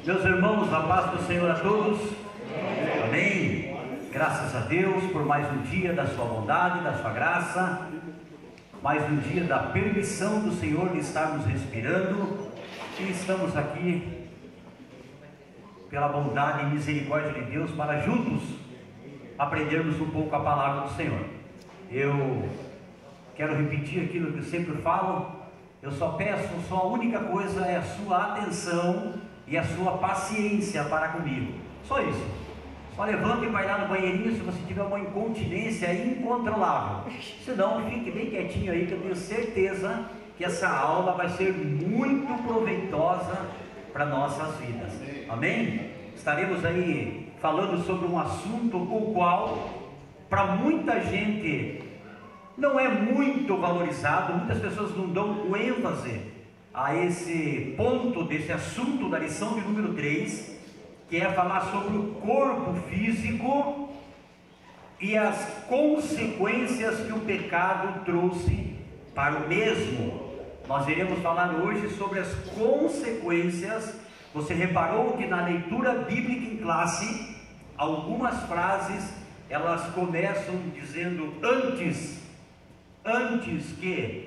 Meus irmãos, a paz do Senhor a todos. Amém. Graças a Deus por mais um dia da sua bondade, da sua graça, mais um dia da permissão do Senhor de estarmos respirando, e estamos aqui pela bondade e misericórdia de Deus para juntos aprendermos um pouco a palavra do Senhor. Eu quero repetir aquilo que eu sempre falo. Eu só peço, só a única coisa é a sua atenção e a sua paciência para comigo. Só isso. Só levante e vai lá no banheirinho se você tiver uma incontinência incontrolável. Se não, fique bem quietinho aí, que eu tenho certeza que essa aula vai ser muito proveitosa para nossas vidas. Amém? Estaremos aí falando sobre um assunto o qual, para muita gente, não é muito valorizado. Muitas pessoas não dão o ênfase a esse ponto desse assunto da lição de número 3, que é falar sobre o corpo físico e as consequências que o pecado trouxe para o mesmo. Nós iremos falar hoje sobre as consequências. Você reparou que na leitura bíblica em classe, algumas frases, elas começam dizendo antes que.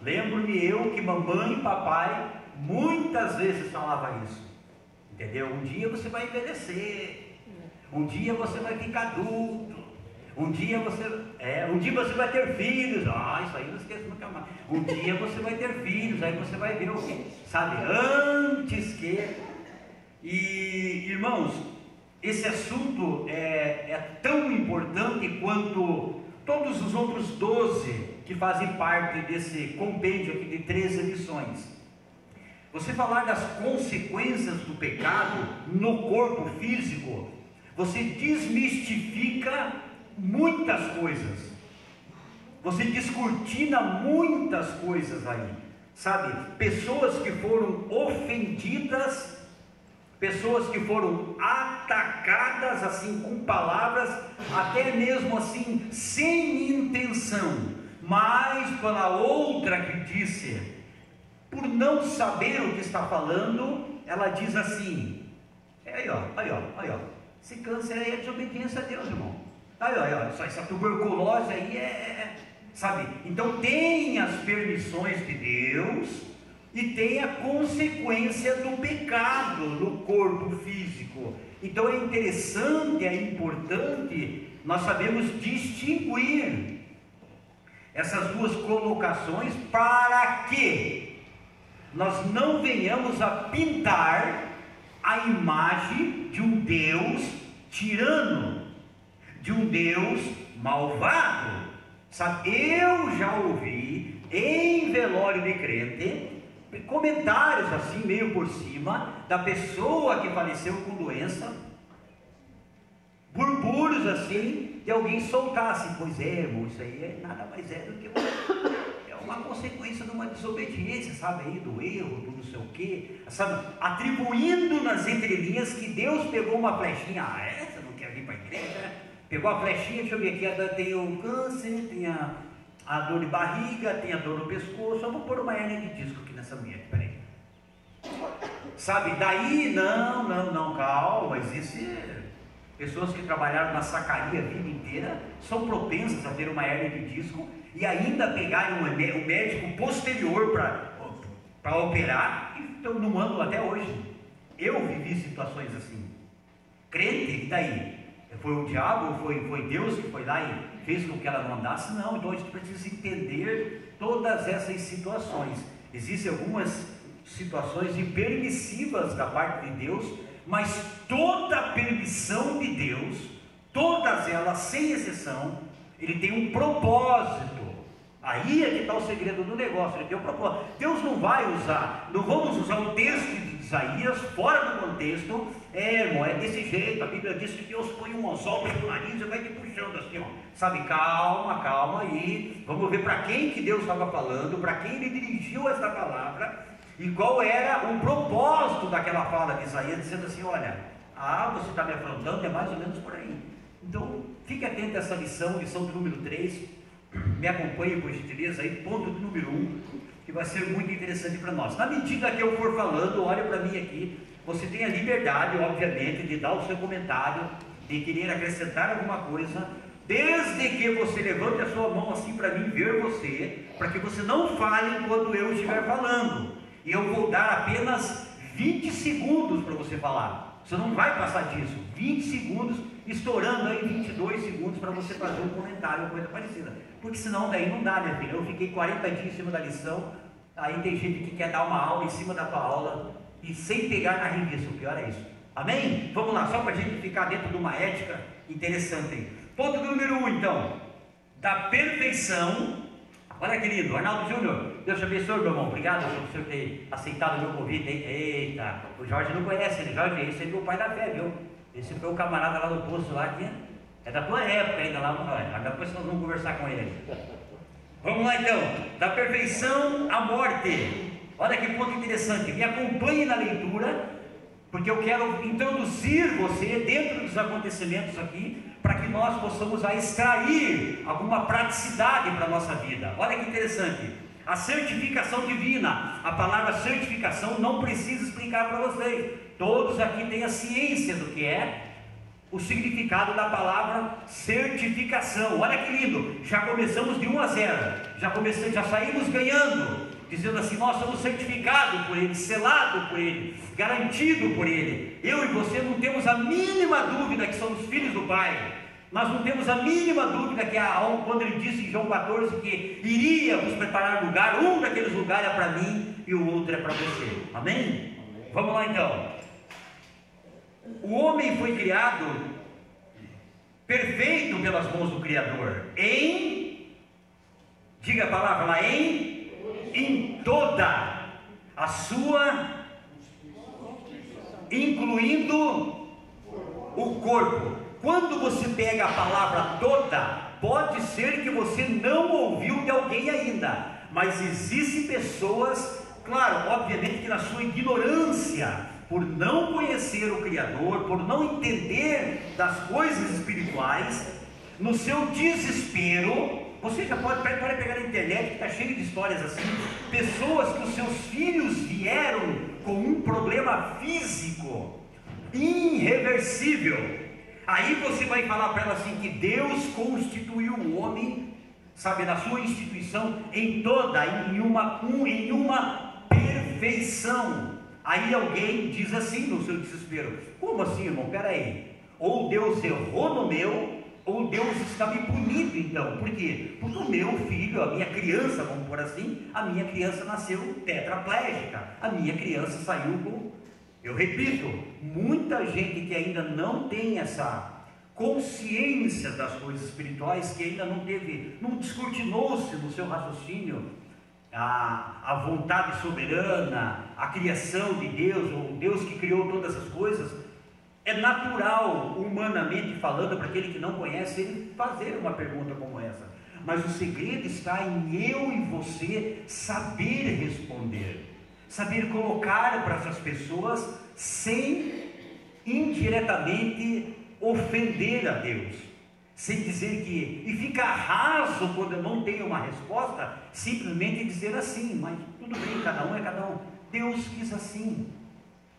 Lembro-me eu que mamãe e papai muitas vezes falavam isso, entendeu? Um dia você vai envelhecer, um dia você vai ficar adulto, um dia você vai ter filhos. Isso aí não esqueça nunca mais. Um dia você vai ter filhos, aí você vai ver o que, sabe? Antes que. E irmãos, esse assunto é tão importante quanto todos os outros 12 que fazem parte desse compêndio aqui de 13 lições. Você falar das consequências do pecado no corpo físico, você desmistifica muitas coisas, você descortina muitas coisas aí, sabe? Pessoas que foram ofendidas, pessoas que foram atacadas assim com palavras, até mesmo assim sem intenção, mas pela outra que disse, por não saber o que está falando, ela diz assim: aí ó, esse câncer aí é desobediência a Deus, irmão. Aí ó, essa tuberculose aí sabe? Então tem as permissões de Deus e tem a consequência do pecado no corpo físico. Então é interessante, é importante nós sabemos distinguir essas duas colocações, para que nós não venhamos a pintar a imagem de um Deus tirano, de um Deus malvado, sabe? Eu já ouvi em velório de crente comentários assim meio por cima da pessoa que faleceu com doença, burburos assim, de alguém soltar assim: pois é, irmão, isso aí nada mais é do que uma consequência de uma desobediência, sabe, aí do erro, do não sei o que, sabe, atribuindo nas entrelinhas que Deus pegou uma flechinha. Você não quer vir para a igreja? Pegou a flechinha, deixa eu ver aqui, tem o câncer, tem a dor de barriga, tem a dor no pescoço. Eu vou pôr uma hernia de disco aqui nessa mulher, peraí, sabe? Daí, não, calma, existe pessoas que trabalharam na sacaria a vida inteira, são propensas a ter uma hernia de disco e ainda pegarem o médico posterior para operar, e estão no ângulo até hoje. Eu vivi situações assim. Crente, e daí? Foi o diabo, foi Deus que foi lá e fez com que ela não andasse? Não. Então a gente precisa entender todas essas situações. Existem algumas situações impermissivas da parte de Deus, mas toda a permissão de Deus, todas elas sem exceção, ele tem um propósito. Aí é que está o segredo do negócio. Ele tem um propósito. Deus não vai usar, não vamos usar o texto de Isaías fora do contexto. Irmão, é desse jeito. A Bíblia diz que Deus põe um anzol no nariz e vai te puxando assim, ó. Sabe, calma aí. Vamos ver para quem que Deus estava falando, para quem ele dirigiu essa palavra e qual era o propósito daquela fala de Isaías, dizendo assim: olha, você está me afrontando, é mais ou menos por aí. Então, fique atento a essa lição de número 3. Me acompanhe, por gentileza, aí, ponto de número 1. que vai ser muito interessante para nós. Na medida que eu for falando, olha para mim aqui, você tem a liberdade, obviamente, de dar o seu comentário, de querer acrescentar alguma coisa, desde que você levante a sua mão assim para mim ver você, para que você não fale enquanto eu estiver falando. E eu vou dar apenas 20 segundos para você falar. Você não vai passar disso. 20 segundos, estourando aí 22 segundos para você fazer um comentário ou coisa parecida. Porque senão daí não dá, minha filha. Eu fiquei 40 dias em cima da lição, aí tem gente que quer dar uma aula em cima da tua aula e sem pegar na revista. O pior é isso. Amém? Vamos lá, só para a gente ficar dentro de uma ética interessante aí. Ponto número 1, então, da perfeição. Olha, querido, Arnaldo Júnior, Deus te abençoe, meu irmão. Obrigado por você ter aceitado o meu convite. Eita, o Jorge não conhece ele. Jorge, esse é meu pai da fé, viu? Esse foi o camarada lá no posto lá que é da tua época ainda lá. Depois nós vamos conversar com ele. Vamos lá então, da perfeição à morte. Olha que ponto interessante. Me acompanhe na leitura, porque eu quero introduzir você dentro dos acontecimentos aqui, para que nós possamos extrair alguma praticidade para a nossa vida. Olha que interessante, a certificação divina. A palavra certificação não precisa explicar para vocês, todos aqui têm a ciência do que é o significado da palavra certificação. Olha que lindo, já começamos de 1 a 0, já saímos ganhando, dizendo assim: nós somos certificados por Ele, selados por Ele, garantido por Ele. Eu e você não temos a mínima dúvida que somos filhos do Pai. Nós não temos a mínima dúvida que quando Ele disse em João 14 que iria nos preparar lugar, um daqueles lugares é para mim e o outro é para você. Amém? Amém? Vamos lá então. O homem foi criado perfeito pelas mãos do Criador, diga a palavra lá, em toda a sua, incluindo o corpo. Quando você pega a palavra toda, pode ser que você não ouviu de alguém ainda, mas existem pessoas, claro, obviamente que na sua ignorância, por não conhecer o Criador, por não entender das coisas espirituais, no seu desespero, você já pode pegar na internet, que está cheio de histórias assim, pessoas que os seus filhos vieram com um problema físico irreversível. Aí você vai falar para ela assim, que Deus constituiu o homem, sabe, na sua instituição, em uma perfeição. Aí alguém diz assim no seu desespero: como assim, irmão? Peraí, ou Deus errou no meu, ou Deus está me punindo então. Por quê? Porque o meu filho, a minha criança, vamos por assim, a minha criança nasceu tetraplégica, a minha criança saiu com... Eu repito, muita gente que ainda não tem essa consciência das coisas espirituais, que ainda não descortinou-se no seu raciocínio a vontade soberana, a criação de Deus, ou Deus que criou todas as coisas. É natural, humanamente falando, para aquele que não conhece, ele fazer uma pergunta como essa. Mas o segredo está em eu e você saber responder, saber colocar para essas pessoas sem indiretamente ofender a Deus, sem dizer que, e fica raso quando eu não tenho uma resposta, simplesmente dizer assim, mas tudo bem, cada um é cada um, Deus quis assim.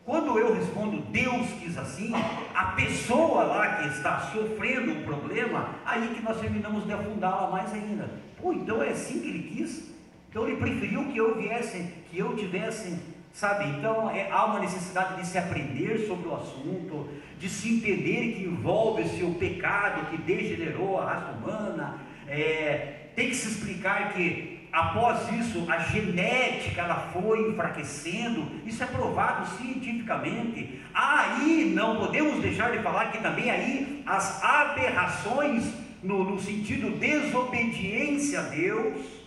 Quando eu respondo Deus quis assim, a pessoa lá que está sofrendo um problema, aí que nós terminamos de afundá-la mais ainda. Pô, então é assim que Ele quis? Então Ele preferiu que eu viesse, que eu tivesse, sabe? Então há uma necessidade de se aprender sobre o assunto, de se entender que envolve-se o pecado que degenerou a raça humana. Tem que se explicar que após isso a genética ela foi enfraquecendo. Isso é provado cientificamente. Aí não podemos deixar de falar que também aí as aberrações no sentido desobediência a Deus.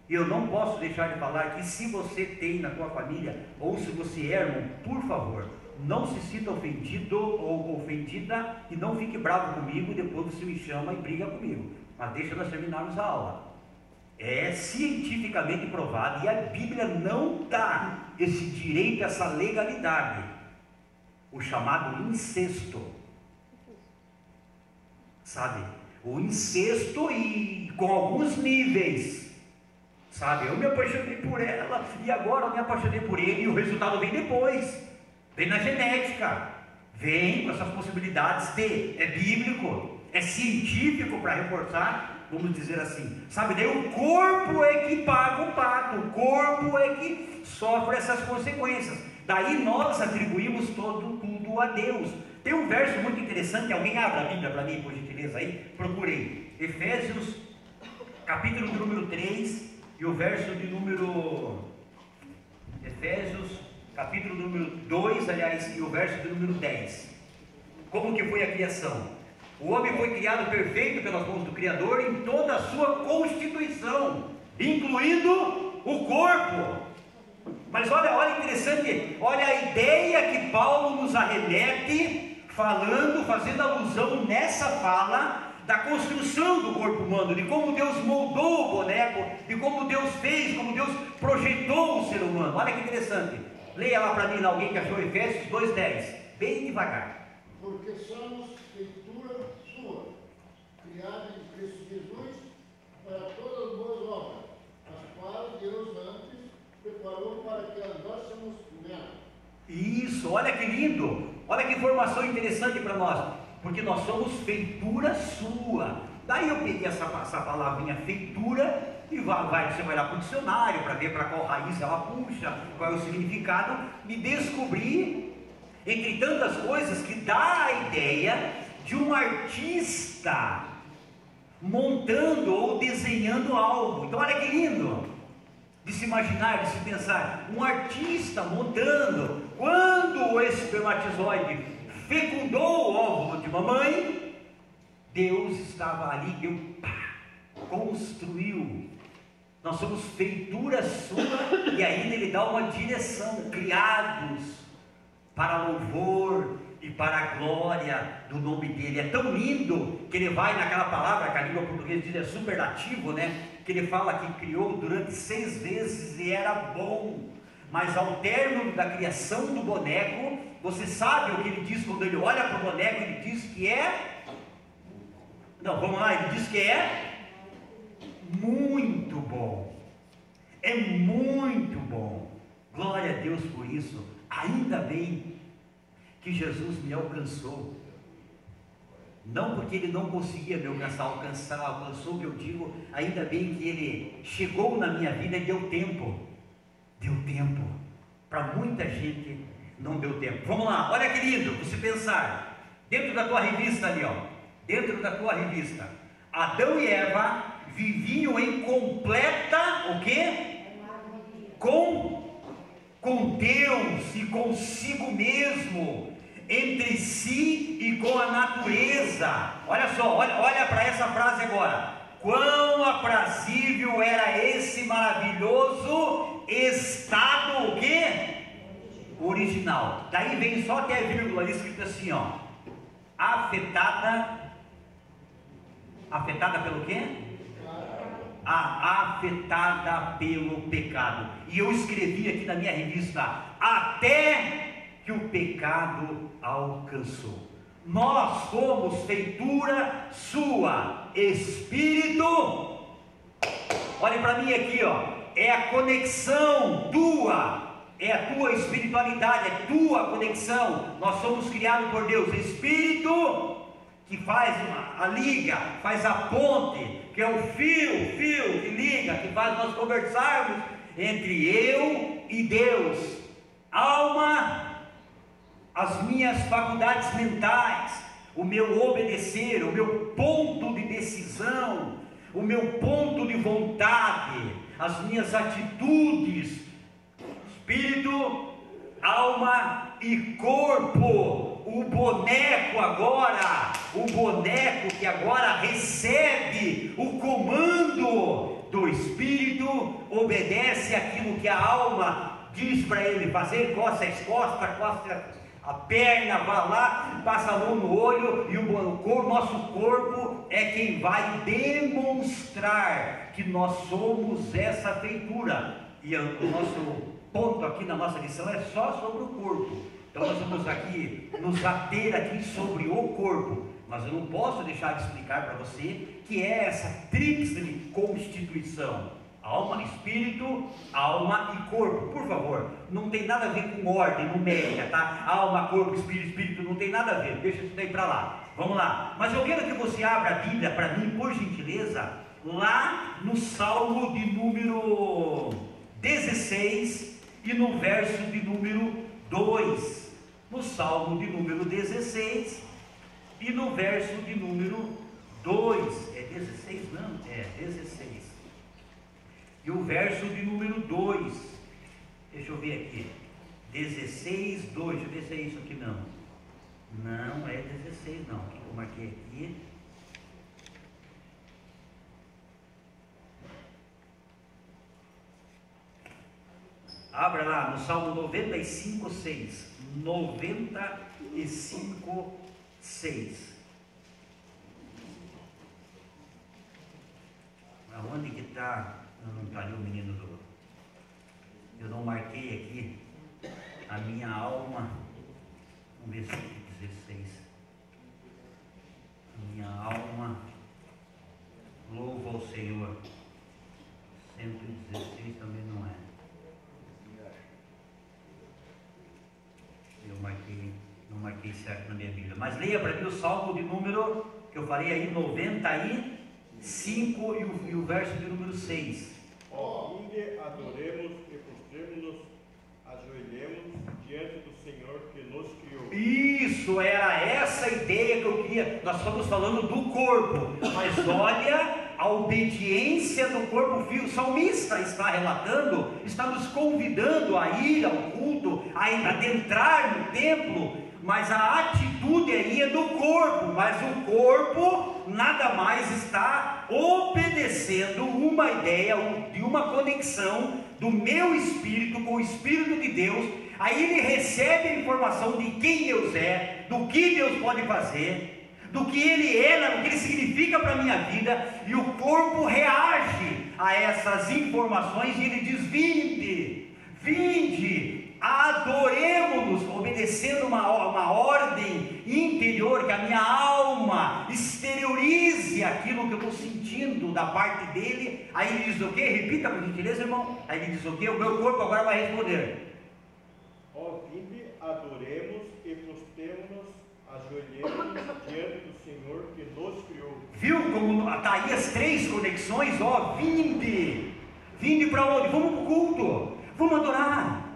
E eu não posso deixar de falar que se você tem na tua família, ou se você é irmão, por favor, não se sinta ofendido ou ofendida e não fique bravo comigo, depois você me chama e briga comigo. Mas deixa nós terminarmos a aula. É cientificamente provado e a Bíblia não dá esse direito, essa legalidade, o chamado incesto, sabe? O incesto e com alguns níveis, Sabe, eu me apaixonei por ela e agora eu me apaixonei por ele, e o resultado vem depois, vem na genética, vem com essas possibilidades é bíblico, é científico para reforçar, vamos dizer assim, sabe, daí o corpo é que paga o pato, o corpo é que sofre essas consequências, daí nós atribuímos tudo a Deus. Tem um verso muito interessante, alguém abra a Bíblia para mim, por gentileza aí, procurei, Efésios, capítulo número 3, e o verso de número, Efésios, capítulo número 2, aliás, e o verso de número 10, como que foi a criação? O homem foi criado perfeito pelas mãos do Criador em toda a sua constituição, incluindo o corpo. Mas olha interessante, olha a ideia que Paulo nos arremete, fazendo alusão nessa fala, da construção do corpo humano, de como Deus moldou o boneco, de como Deus fez, como Deus projetou o ser humano. Olha que interessante, leia lá para mim, alguém que achou Efésios 2,10, bem devagar. Porque somos feitura sua, criada em Cristo Jesus, para todas as boas obras, as quais Deus antes preparou para que andássemos nela. Isso, olha que lindo, olha que informação interessante para nós. Porque nós somos feitura sua. Daí eu peguei essa palavrinha feitura e você vai lá para o dicionário para ver para qual raiz ela puxa, qual é o significado, e descobri, entre tantas coisas, que dá a ideia de um artista montando ou desenhando algo. Então olha que lindo de se imaginar, de se pensar, um artista montando. Quando o espermatozoide fecundou o óvulo de mamãe, Deus estava ali, Deus construiu. Nós somos feitura sua, e ainda Ele dá uma direção, criados para louvor e para a glória do nome dEle. É tão lindo que Ele vai naquela palavra que a língua portuguesa diz é superlativo, né? Que Ele fala que criou durante 6 vezes e era bom. Mas ao término da criação do boneco, você sabe o que ele diz quando ele olha para o boneco? Ele diz que é... Não, vamos lá, ele diz que é muito bom. É muito bom. Glória a Deus por isso. Ainda bem que Jesus me alcançou. Não porque ele não conseguia me alcançou, que eu digo, ainda bem que ele chegou na minha vida e deu tempo. Deu tempo. Para muita gente não deu tempo. Vamos lá, olha que lindo, você pensar, dentro da tua revista ali, ó, dentro da tua revista, Adão e Eva viviam em completa, o quê? Com Deus e consigo mesmo, entre si e com a natureza. Olha só, olha para essa frase agora. Quão aprazível era esse maravilhoso estado, o quê? Original. Daí vem só até a vírgula ali escrito assim, ó, afetada pelo quê? Afetada pelo pecado. E eu escrevi aqui na minha revista, até que o pecado alcançou. Nós somos feitura sua, espírito. Olhe para mim aqui, ó, é a conexão tua. É a tua espiritualidade, é tua conexão. Nós somos criados por Deus. Espírito que faz a liga, faz a ponte, que é o fio que liga, que faz nós conversarmos entre eu e Deus. Alma, as minhas faculdades mentais, o meu obedecer, o meu ponto de decisão, o meu ponto de vontade, as minhas atitudes, espírito, alma e corpo. O boneco que agora recebe o comando do espírito, obedece aquilo que a alma diz para ele fazer, coça as costas, coça a perna, vai lá, passa a mão no olho, e o nosso corpo é quem vai demonstrar que nós somos essa feitura. E o nosso ponto aqui na nossa lição é só sobre o corpo. Então nós vamos aqui nos ater aqui sobre o corpo, mas eu não posso deixar de explicar para você que é essa tríplice constituição: Alma, espírito, alma e corpo. Por favor, não tem nada a ver com ordem numérica, tá? Alma, corpo, espírito, não tem nada a ver. Deixa isso daí para lá. Vamos lá. Mas eu quero que você abra a Bíblia para mim, por gentileza, lá no Salmo de número 16 e no verso de número 2. No Salmo de número 16 e no verso de número 2. É 16? Não, é 16. E o verso de número 2, deixa eu ver aqui, 16, 2, deixa eu ver se é isso aqui. Não é 16 não, o que eu marquei aqui? Abra lá no Salmo 95, 6, 95, 6. Aonde que está? Não está ali o menino do... Eu não marquei aqui a minha alma. Vamos ver se é 16. A minha alma louva ao Senhor. 116 também não é. Eu não marquei certo na minha Bíblia. Mas leia para mim o Salmo de número, que eu falei aí, 95 e o verso de número 6. Vinde, adoremos e prostremo-nos, ajoelhemos diante do Senhor que nos criou. Isso, era essa a ideia que eu queria. Nós estamos falando do corpo, mas olha a obediência do corpo físico. O salmista está relatando, está nos convidando a ir ao culto, a adentrar no templo, mas a atitude aí é do corpo, mas o corpo nada mais está obedecendo uma ideia de uma conexão do meu espírito com o Espírito de Deus. Aí ele recebe a informação de quem Deus é, do que Deus pode fazer, do que Ele é, do que Ele significa para a minha vida, e o corpo reage a essas informações e ele diz: vinde, adoremos-nos, obedecendo uma ordem interior, que a minha alma exteriorize aquilo que eu estou sentindo da parte dele. Aí ele diz o quê? Repita por gentileza, irmão. Aí ele diz o quê? O meu corpo agora vai responder: Vinde, adoremos e prostremo-nos, ajoelhemos diante do Senhor que nos criou. Viu como está aí as três conexões? Vinde para onde? Vamos para o culto, vamos adorar,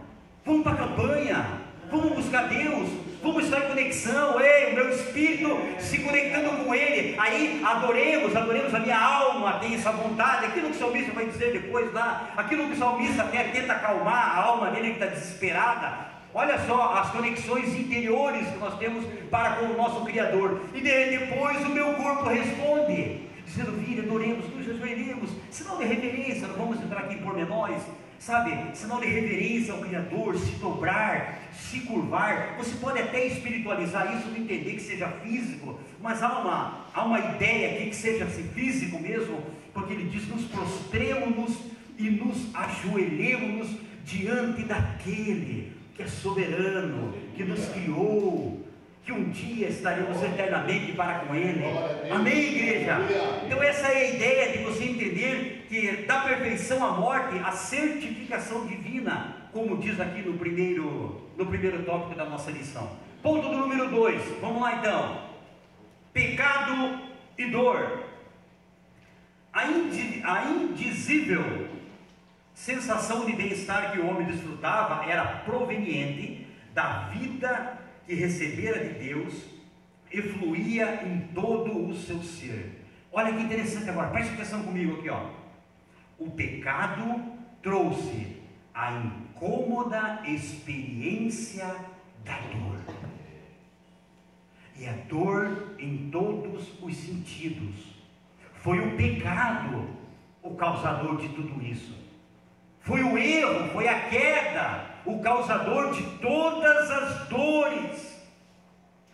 vamos para a campanha, vamos buscar Deus, vamos estar em conexão, o meu espírito se conectando com Ele. Aí adoremos, a minha alma tem essa vontade, aquilo que o salmista vai dizer depois lá, aquilo que o salmista tenta acalmar a alma dele que está desesperada. Olha só as conexões interiores que nós temos para com o nosso Criador. E depois o meu corpo responde, dizendo: filho, adoremos, nos ajoelhemos. Sinal de reverência, não vamos entrar aqui em pormenores, sabe? Sinal de reverência ao Criador, se dobrar, se curvar. Você pode até espiritualizar isso, não entender que seja físico, mas há uma ideia aqui que seja assim, físico mesmo, porque ele diz: nos prostremos e nos ajoelhemos diante daquele que é soberano, que nos criou, que um dia estaremos eternamente para com Ele. Amém, igreja? Então essa é a ideia de você entender que da perfeição à morte, a certificação divina, como diz aqui no primeiro tópico da nossa lição. Ponto do número 2, vamos lá então. Pecado e dor. A indizível sensação de bem-estar que o homem desfrutava era proveniente da vida que recebera de Deus e fluía em todo o seu ser. Olha que interessante agora, preste atenção comigo aqui, ó. O pecado trouxe a incômoda experiência da dor, e a dor em todos os sentidos. Foi o pecado o causador de tudo isso. Foi o erro, foi a queda, o causador de todas as dores.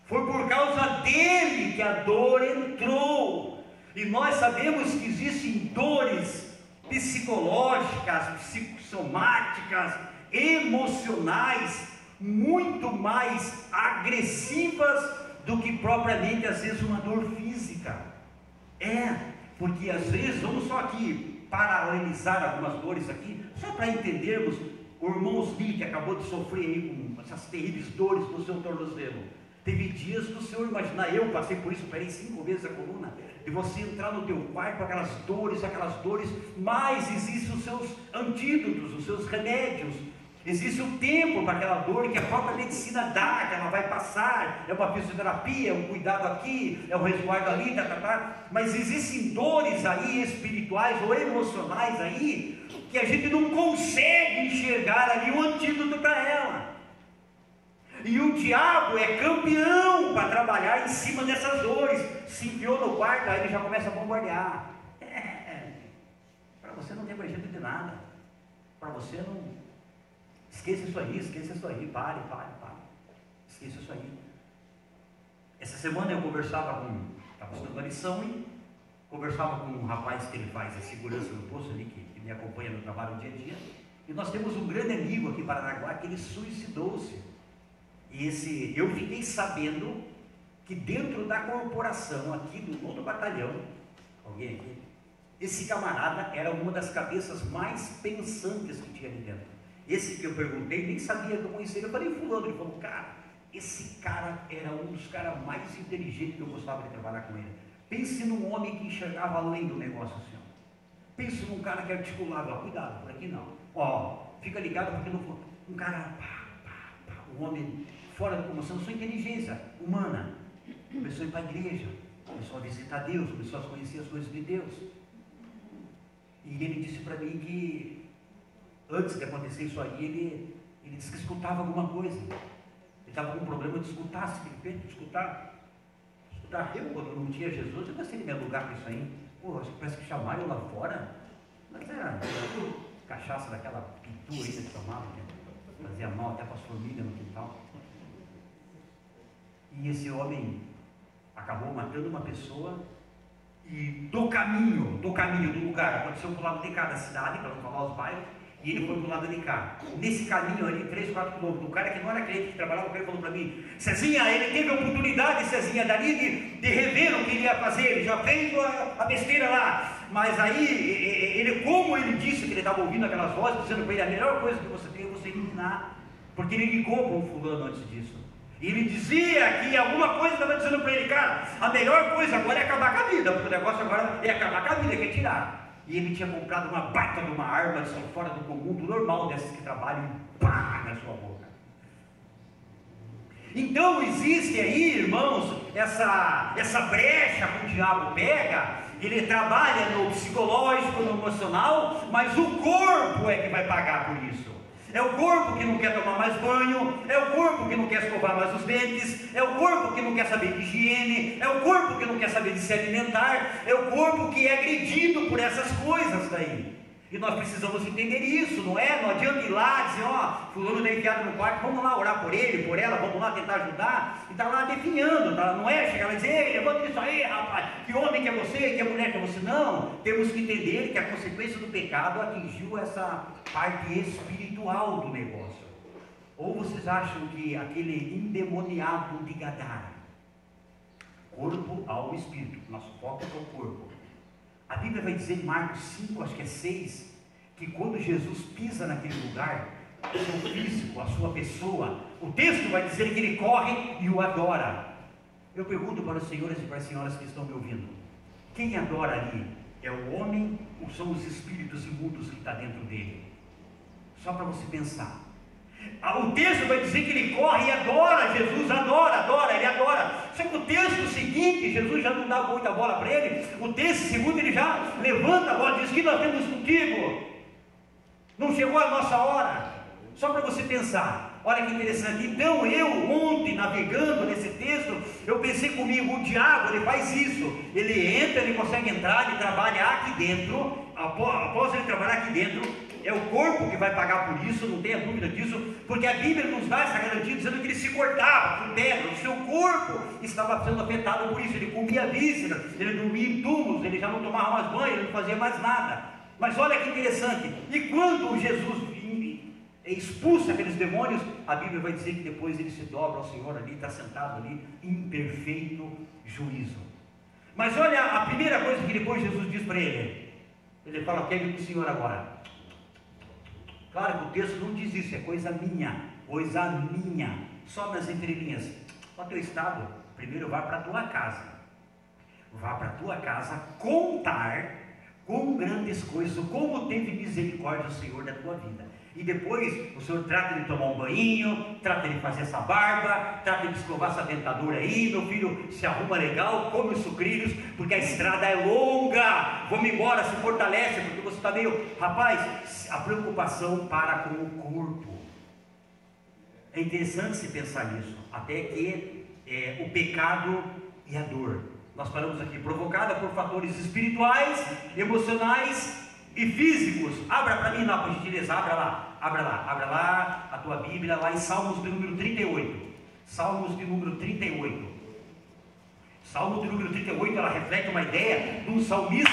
Foi por causa dele que a dor entrou. E nós sabemos que existem dores psicológicas, psicossomáticas, emocionais, muito mais agressivas do que propriamente às vezes uma dor física. Porque às vezes, vamos só aqui paralelizar algumas dores aqui, só para entendermos. O irmão Osni, que acabou de sofrer aí com essas terríveis dores no seu tornozelo, teve dias do senhor imaginar, eu passei por isso, operei 5 vezes a coluna, de você entrar no teu quarto com aquelas dores, mas existem os seus antídotos, os seus remédios, existe o tempo para aquela dor que a própria medicina dá, que ela vai passar, é uma fisioterapia, é um cuidado aqui, é um resguardo ali, mas existem dores aí espirituais ou emocionais aí, que a gente não consegue enxergar ali o antídoto para ela. E o diabo é campeão para trabalhar em cima dessas dores. Se enfiou no quarto, aí ele já começa a bombardear. Para você não tem mais jeito de nada. Para você não. Esqueça isso aí, pare. Esqueça isso aí. Essa semana eu conversava estava estudando a lição e conversava com um rapaz que ele faz a segurança no posto ali, que me acompanha no trabalho no dia a dia. E nós temos um grande amigo aqui em Paranaguá que ele suicidou-se. E eu fiquei sabendo que dentro da corporação aqui do 9º batalhão, alguém aqui, esse camarada era uma das cabeças mais pensantes que tinha ali dentro. Esse que eu perguntei, nem sabia que eu conhecia. Eu falei, fulano, ele falou, cara, esse cara era um dos caras mais inteligentes que eu gostava de trabalhar com ele. Pense num homem que enxergava além do negócio assim. Pense num cara que articulava, cuidado, por aqui não. Fica ligado porque não for. Um cara, um homem fora da comoção, sua inteligência humana. Começou a ir para a igreja, começou a visitar Deus, começou a conhecer as coisas de Deus. E ele disse para mim que antes de acontecer isso aí, ele disse que escutava alguma coisa. Ele estava com um problema de escutar, se de repente, escutar. Eu, quando não tinha Jesus, eu gostei de me alugar com isso aí. Parece que chamaram eu lá fora. Mas era cachaça daquela pintura aí que tomava, que fazia mal até para as formigas no quintal. E esse homem acabou matando uma pessoa. E do caminho do lugar, aconteceu pro lado de cá da cidade, para não falar os bairros, e ele foi pro lado de cá. Nesse caminho ali, 3, 4 quilômetros, o cara que não era crente, que trabalhava com ele, falou para mim, Cezinha, ele teve a oportunidade, Cezinha, dali de rever o que ele ia fazer, ele já fez a besteira lá, mas aí, como ele disse que ele estava ouvindo aquelas vozes, dizendo para ele, a melhor coisa que você tem é você eliminar, porque ele ligou para um fulano antes disso. E ele dizia que alguma coisa estava dizendo para ele, cara, a melhor coisa agora é acabar com a vida, porque o negócio agora é acabar com a vida, é tirar. E ele tinha comprado uma baita de uma arma, assim, fora do comum, do normal dessas que trabalham, e pá, na sua boca. Então existe aí, irmãos, essa brecha que o diabo pega, ele trabalha no psicológico, no emocional, mas o corpo é que vai pagar por isso. É o corpo que não quer tomar mais banho, é o corpo que não quer escovar mais os dentes, é o corpo que não quer saber de higiene, é o corpo que não quer saber de se alimentar, é o corpo que é agredido por essas coisas daí. E nós precisamos entender isso, não é? Não adianta ir lá dizer, fulano está enfiado no quarto, vamos lá orar por ele, por ela, vamos lá tentar ajudar, e está lá definhando, não é chegar lá e dizer, ei, levanta isso aí, rapaz, que homem que é você, que mulher que é você, não. Temos que entender que a consequência do pecado atingiu essa parte espiritual do negócio. Ou vocês acham que aquele endemoniado de Gadara, corpo, alma e espírito, nosso foco é o corpo. A Bíblia vai dizer em Marcos 5, acho que é 6, que quando Jesus pisa naquele lugar, o seu físico, a sua pessoa, o texto vai dizer que ele corre e o adora. Eu pergunto para os senhores e para as senhoras que estão me ouvindo, quem adora ali? É o homem ou são os espíritos imundos que está dentro dele? Só para você pensar. O texto vai dizer que ele corre e adora Jesus, ele adora. Só que o texto seguinte, Jesus já não dá muita bola para ele. O texto seguinte, ele já levanta a bola e diz que nós temos contigo. Não chegou a nossa hora. Só para você pensar. Olha que interessante. Então eu ontem, navegando nesse texto, eu pensei comigo, o diabo, ele faz isso. Ele entra, ele consegue entrar, ele trabalha aqui dentro. Após ele trabalhar aqui dentro, é o corpo que vai pagar por isso, não tenha dúvida disso, porque a Bíblia nos dá essa garantia dizendo que ele se cortava com pedra, o seu corpo estava sendo afetado por isso, ele comia vísceras, ele dormia em túmulos, ele já não tomava mais banho, ele não fazia mais nada. Mas olha que interessante, e quando Jesus expulsa aqueles demônios, a Bíblia vai dizer que depois ele se dobra ao Senhor ali, está sentado ali, em perfeito juízo. Mas olha a primeira coisa que depois Jesus diz para ele, Ele fala, quer vir com o senhor agora. Claro que o texto não diz isso, é coisa minha, só nas entrelinhas. O teu estado, primeiro vá para a tua casa, contar com grandes coisas, como teve misericórdia o Senhor da tua vida. E depois o Senhor trata de tomar um banho, trata de fazer essa barba, trata de escovar essa dentadura aí, meu filho se arruma legal, come os sucrilhos, porque a estrada é longa, vamos embora, se fortalece, porque você está meio... Rapaz, a preocupação para com o corpo. É interessante se pensar nisso, até que o pecado e a dor, nós falamos aqui, provocada por fatores espirituais, emocionais e físicos. Abra para mim lá, por gentileza, abra lá a tua Bíblia, lá em Salmos de número 38. Salmos de número 38. Salmo de número 38, ela reflete uma ideia de um salmista.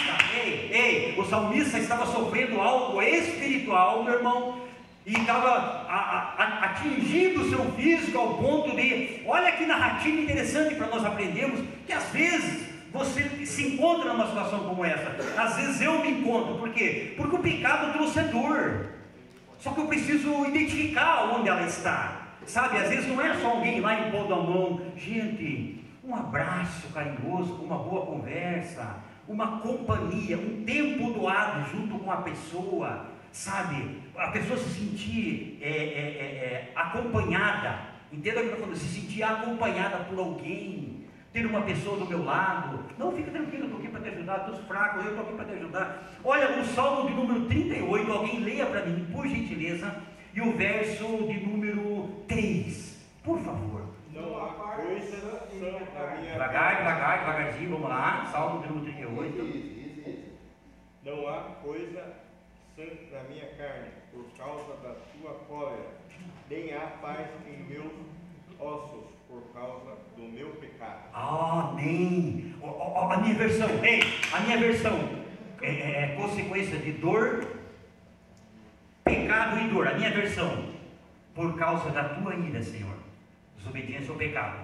O salmista estava sofrendo algo espiritual, meu irmão, e estava atingindo o seu físico ao ponto de... Olha que narrativa interessante para nós aprendermos, que às vezes você se encontra numa situação como essa. Às vezes eu me encontro, por quê? Porque o pecado trouxe dor, só que eu preciso identificar onde ela está, sabe? Às vezes não é só alguém lá impondo a mão. Gente, um abraço carinhoso, uma boa conversa, uma companhia, um tempo doado junto com a pessoa, sabe? A pessoa se sentir acompanhada, entenda o que eu estou falando? Se sentir acompanhada por alguém, ter uma pessoa do meu lado. Não, fica tranquilo, eu estou aqui para te ajudar, estou fraco, eu estou aqui para te ajudar. Olha, o Salmo de número 38, alguém leia para mim, por gentileza, e o verso de número 3, por favor. Não há coisa sã na minha... Devagarzinho, vamos lá, Salmo de número 38. Não há coisa sã na minha carne, por causa da tua cólera, nem há paz em meus ossos, por causa do meu pecado. Amém. A minha versão, é consequência de dor, pecado e dor. A minha versão, por causa da tua ira, Senhor, desobediência ao pecado,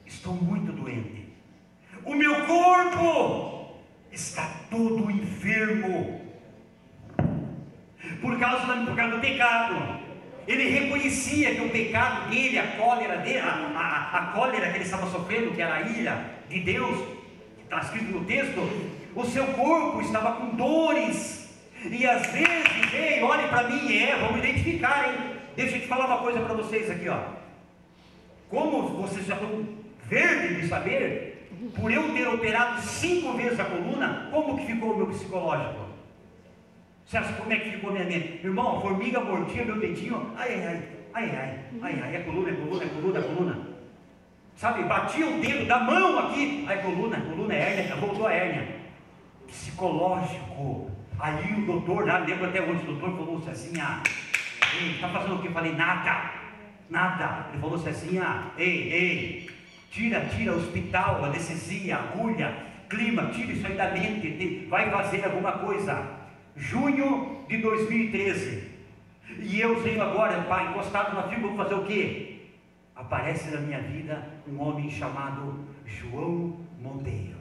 estou muito doente, o meu corpo está todo enfermo, por causa do pecado. Ele reconhecia que o pecado dele, a cólera dele, a cólera que ele estava sofrendo, que era a ira de Deus, que está escrito no texto, o seu corpo estava com dores. E às vezes, olhe para mim, vamos identificar, hein? Deixa eu te falar uma coisa para vocês aqui, ó. Como vocês já estão verdes de saber, por eu ter operado 5 vezes a coluna, como que ficou o meu psicológico? Você acha como é que ficou minha mente? Irmão, a formiga mordia meu dedinho, a coluna. Sabe, batia o dedo da mão aqui, coluna, hérnia, voltou a hérnia. Psicológico. Aí o doutor, lembro até hoje, o doutor falou assim, está fazendo o que? Eu falei, nada. Ele falou assim, tira hospital, anestesia, agulha, clima, tira isso aí da mente, vai fazer alguma coisa. Junho de 2013, e eu venho agora, pai, encostado na fibra, vou fazer o quê? Aparece na minha vida um homem chamado João Monteiro,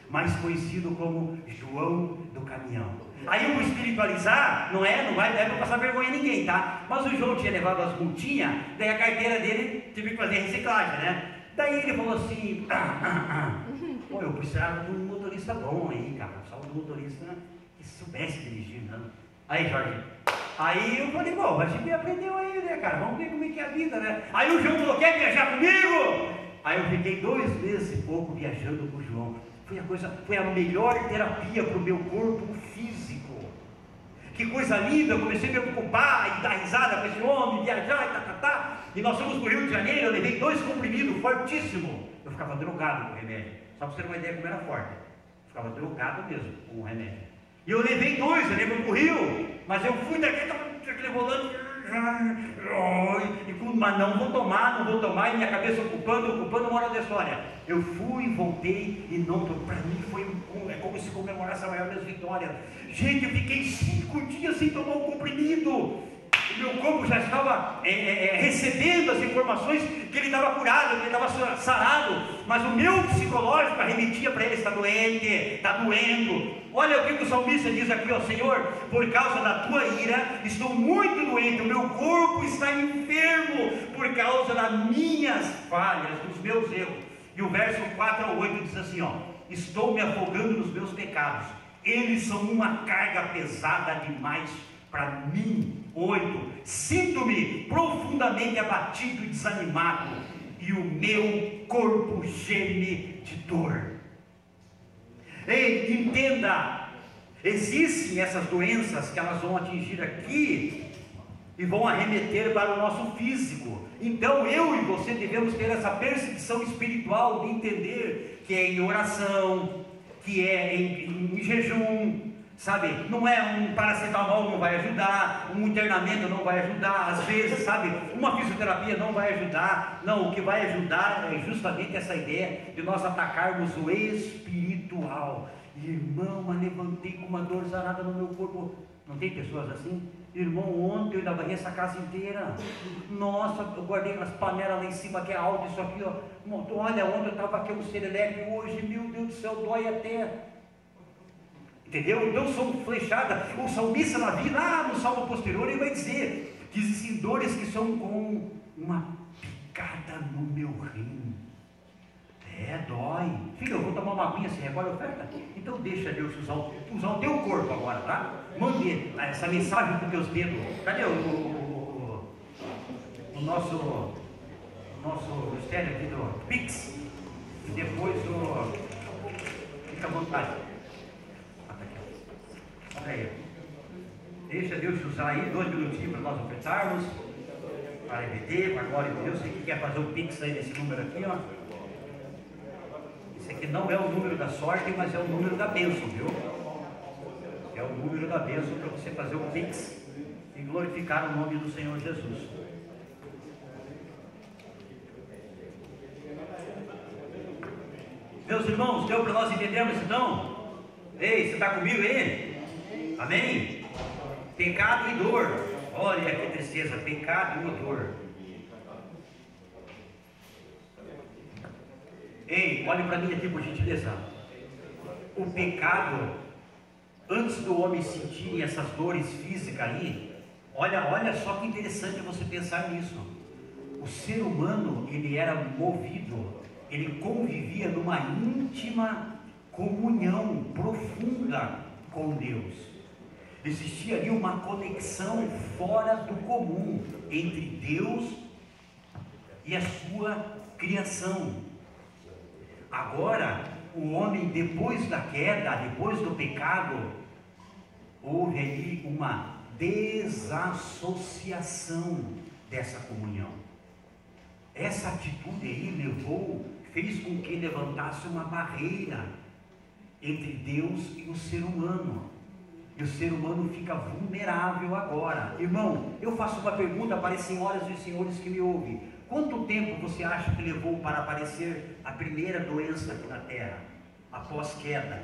mais conhecido como João do Caminhão. Aí eu vou espiritualizar, não é para passar vergonha a ninguém, tá? Mas o João tinha levado as multinhas, daí a carteira dele teve que fazer reciclagem, né? Daí ele falou assim, pô, eu precisava de um motorista bom aí, cara, precisava de um motorista que soubesse dirigir, né? Aí, Jorge, aí eu falei, bom, a gente aprendeu aí, né, cara, vamos ver como é que é a vida, né? Aí o João falou, quer viajar comigo? Aí eu fiquei 2 meses e pouco viajando com o João. Foi a melhor terapia para o meu corpo físico. Que coisa linda, eu comecei a me preocupar e dar risada com esse homem, viajar, e nós fomos para o Rio de Janeiro, eu levei 2 comprimidos fortíssimos. Eu ficava drogado com o remédio, só para você ter uma ideia como era forte. Eu ficava drogado mesmo com o remédio. E eu levei 2, eu levei para o Rio, mas eu fui daquele volante, mas não vou tomar, e minha cabeça ocupando uma hora da história. Eu fui, voltei, e não, para mim é como se comemorasse a maior das vitórias. Gente, eu fiquei 5 dias sem tomar um comprimido. O meu corpo já estava recebendo as informações que ele estava curado, que ele estava sarado, mas o meu psicológico arremetia para ele, está doente, está doendo. Olha o que o salmista diz aqui, ó: Senhor, por causa da tua ira, estou muito doente, o meu corpo está enfermo, por causa das minhas falhas, dos meus erros. E o verso 4 ao 8 diz assim, ó: estou me afogando nos meus pecados, eles são uma carga pesada demais para mim. 8, sinto-me profundamente abatido e desanimado, e o meu corpo geme de dor. Ei, entenda, existem essas doenças que elas vão atingir aqui e vão arremeter para o nosso físico. Então eu e você devemos ter essa percepção espiritual de entender que é em oração, que é em jejum, sabe? Não é um paracetamol não vai ajudar, um internamento não vai ajudar, às vezes, sabe? Uma fisioterapia não vai ajudar. Não, o que vai ajudar é justamente essa ideia de nós atacarmos o espiritual. Irmão, mas levantei com uma dor zarada no meu corpo. Não tem pessoas assim? Irmão, ontem eu ainda varri essa casa inteira. Nossa, eu guardei umas panelas lá em cima que é alto, isso aqui, ó. Olha, ontem eu estava aqui um serelepe, hoje, meu Deus do céu, dói até. Entendeu? Então somos flechadas. O salmista na vida, lá no salmo posterior, ele vai dizer que existem dores que são como uma picada no meu rim. Dói. Filho, eu vou tomar uma aguinha, você recolhe a oferta? Então deixa Deus usar o teu corpo agora, tá? Mande essa mensagem para os teus dedos. Cadê o nosso mistério aqui do Pix? E depois fica à vontade. Olha aí. Deixa Deus usar aí 2 minutinhos para nós ofertarmos, para EBD, para a glória de Deus. Você que quer fazer o Pix aí nesse número aqui, ó. Esse aqui não é o número da sorte, mas é o número da bênção, viu? É o número da bênção para você fazer o Pix e glorificar o nome do Senhor Jesus. Meus irmãos, deu para nós entendermos então? Ei, você está comigo aí? Amém? Pecado e dor. Olha que tristeza, pecado e dor. Ei, olhe para mim aqui por gentileza. O pecado, antes do homem sentir essas dores físicas aí, olha só que interessante você pensar nisso. O ser humano, ele era movido, ele convivia numa íntima comunhão profunda com Deus. Existia ali uma conexão fora do comum entre Deus e a sua criação. Agora, o homem, depois da queda, depois do pecado, houve ali uma desassociação dessa comunhão. Essa atitude aí fez com que levantasse uma barreira entre Deus e o ser humano. E o ser humano fica vulnerável agora. Irmão, eu faço uma pergunta para as senhoras e senhores que me ouvem. Quanto tempo você acha que levou para aparecer a primeira doença aqui na Terra, após queda?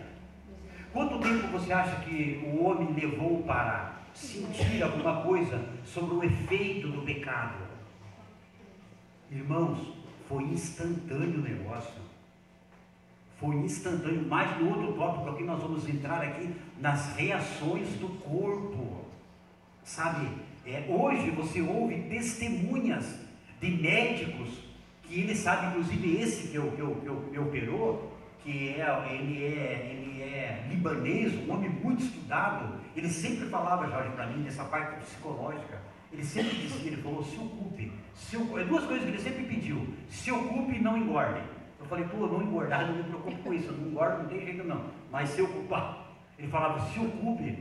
Quanto tempo você acha que o homem levou para sentir alguma coisa sobre o efeito do pecado? Irmãos, foi instantâneo o negócio. Foi instantâneo. Mais no outro tópico aqui nós vamos entrar aqui nas reações do corpo. Sabe, hoje você ouve testemunhas de médicos que ele sabe, inclusive esse que operou, que ele é libanês, um homem muito estudado. Ele sempre falava, Jorge, para mim, dessa parte psicológica. Ele sempre dizia, ele falou: se ocupe, duas coisas que ele sempre pediu: se ocupe e não engorde. Eu falei: pô, não engordar, não me preocupo com isso, eu não engordo, não tem jeito não, mas se ocupar. Ele falava: se ocupe,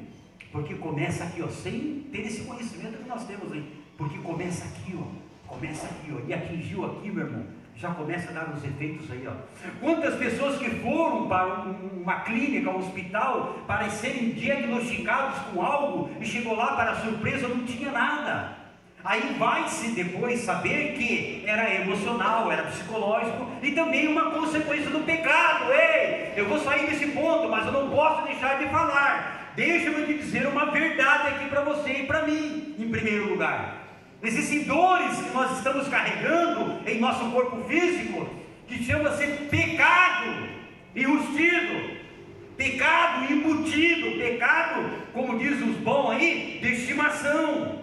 porque começa aqui, ó, sem ter esse conhecimento que nós temos aí, porque começa aqui, ó. Começa aqui, ó, e atingiu aqui, meu irmão, já começa a dar os efeitos aí, ó. Quantas pessoas que foram para uma clínica, um hospital, para serem diagnosticados com algo, e chegou lá, para surpresa, não tinha nada. Aí vai-se depois saber que era emocional, era psicológico, e também uma consequência do pecado. Ei, eu vou sair desse ponto, mas eu não posso deixar de falar. Deixa-me te dizer uma verdade aqui para você e para mim, em primeiro lugar. Existem dores que nós estamos carregando em nosso corpo físico, que chama-se pecado enrustido, pecado embutido, pecado, como diz os bons aí, de estimação.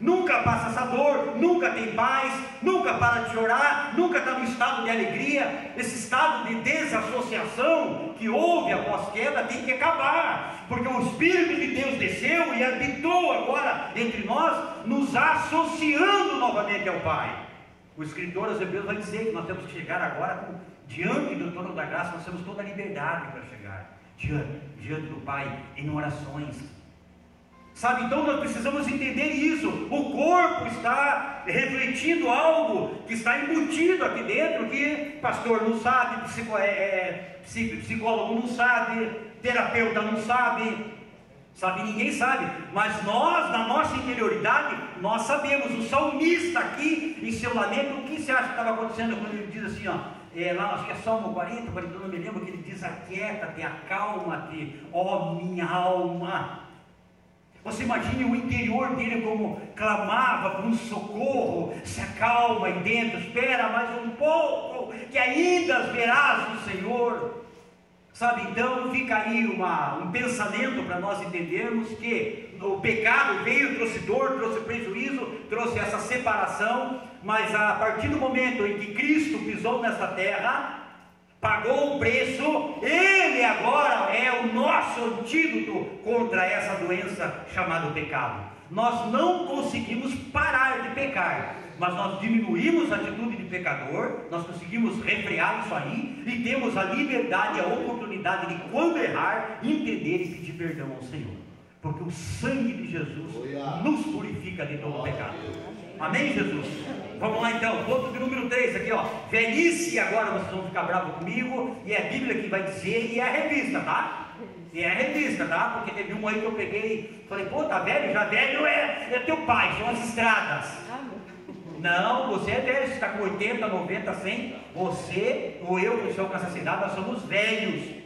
Nunca passa essa dor, nunca tem paz, nunca para de chorar, nunca está no estado de alegria. Esse estado de desassociação que houve após queda tem que acabar, porque o Espírito de Deus desceu e habitou agora entre nós, nos associando novamente ao Pai. O escritor aos Hebreus vai dizer que nós temos que chegar agora diante do trono da graça, nós temos toda a liberdade para chegar diante do Pai em orações. Sabe, então nós precisamos entender isso. O corpo está refletindo algo que está embutido aqui dentro, que pastor não sabe, psicólogo não sabe, terapeuta não sabe, ninguém sabe, mas nós, na nossa interioridade, nós sabemos. O salmista aqui, em seu lamento, o que você acha que estava acontecendo quando ele diz assim, lá acho que é Salmo 40, eu não me lembro, que ele diz: aquieta-te, acalma-te, ó minha alma. Você imagine o interior dele como clamava por um socorro. Se acalma aí dentro, espera mais um pouco, que ainda verás o Senhor. Sabe, então fica aí um pensamento para nós entendermos que o pecado veio, trouxe dor, trouxe prejuízo, trouxe essa separação, mas a partir do momento em que Cristo pisou nessa terra, pagou o preço, Ele agora é o nosso antídoto contra essa doença chamada pecado. Nós não conseguimos parar de pecar, mas nós diminuímos a atitude de pecador, nós conseguimos refrear isso aí, e temos a liberdade, a oportunidade de, quando errar, entender e pedir perdão ao Senhor, porque o sangue de Jesus nos purifica de todo pecado. Amém, Jesus? Vamos lá então, ponto de número 3 aqui, velhice. Agora vocês vão ficar bravos comigo, e é a Bíblia que vai dizer, e é a revista, tá? E é a revista, tá? Porque teve um aí que eu peguei, falei: pô, tá velho? Já velho é teu pai, são as estradas. Não, você é velho, você está com 80, 90, 100, você ou eu que sou com essa cidade, nós somos velhos.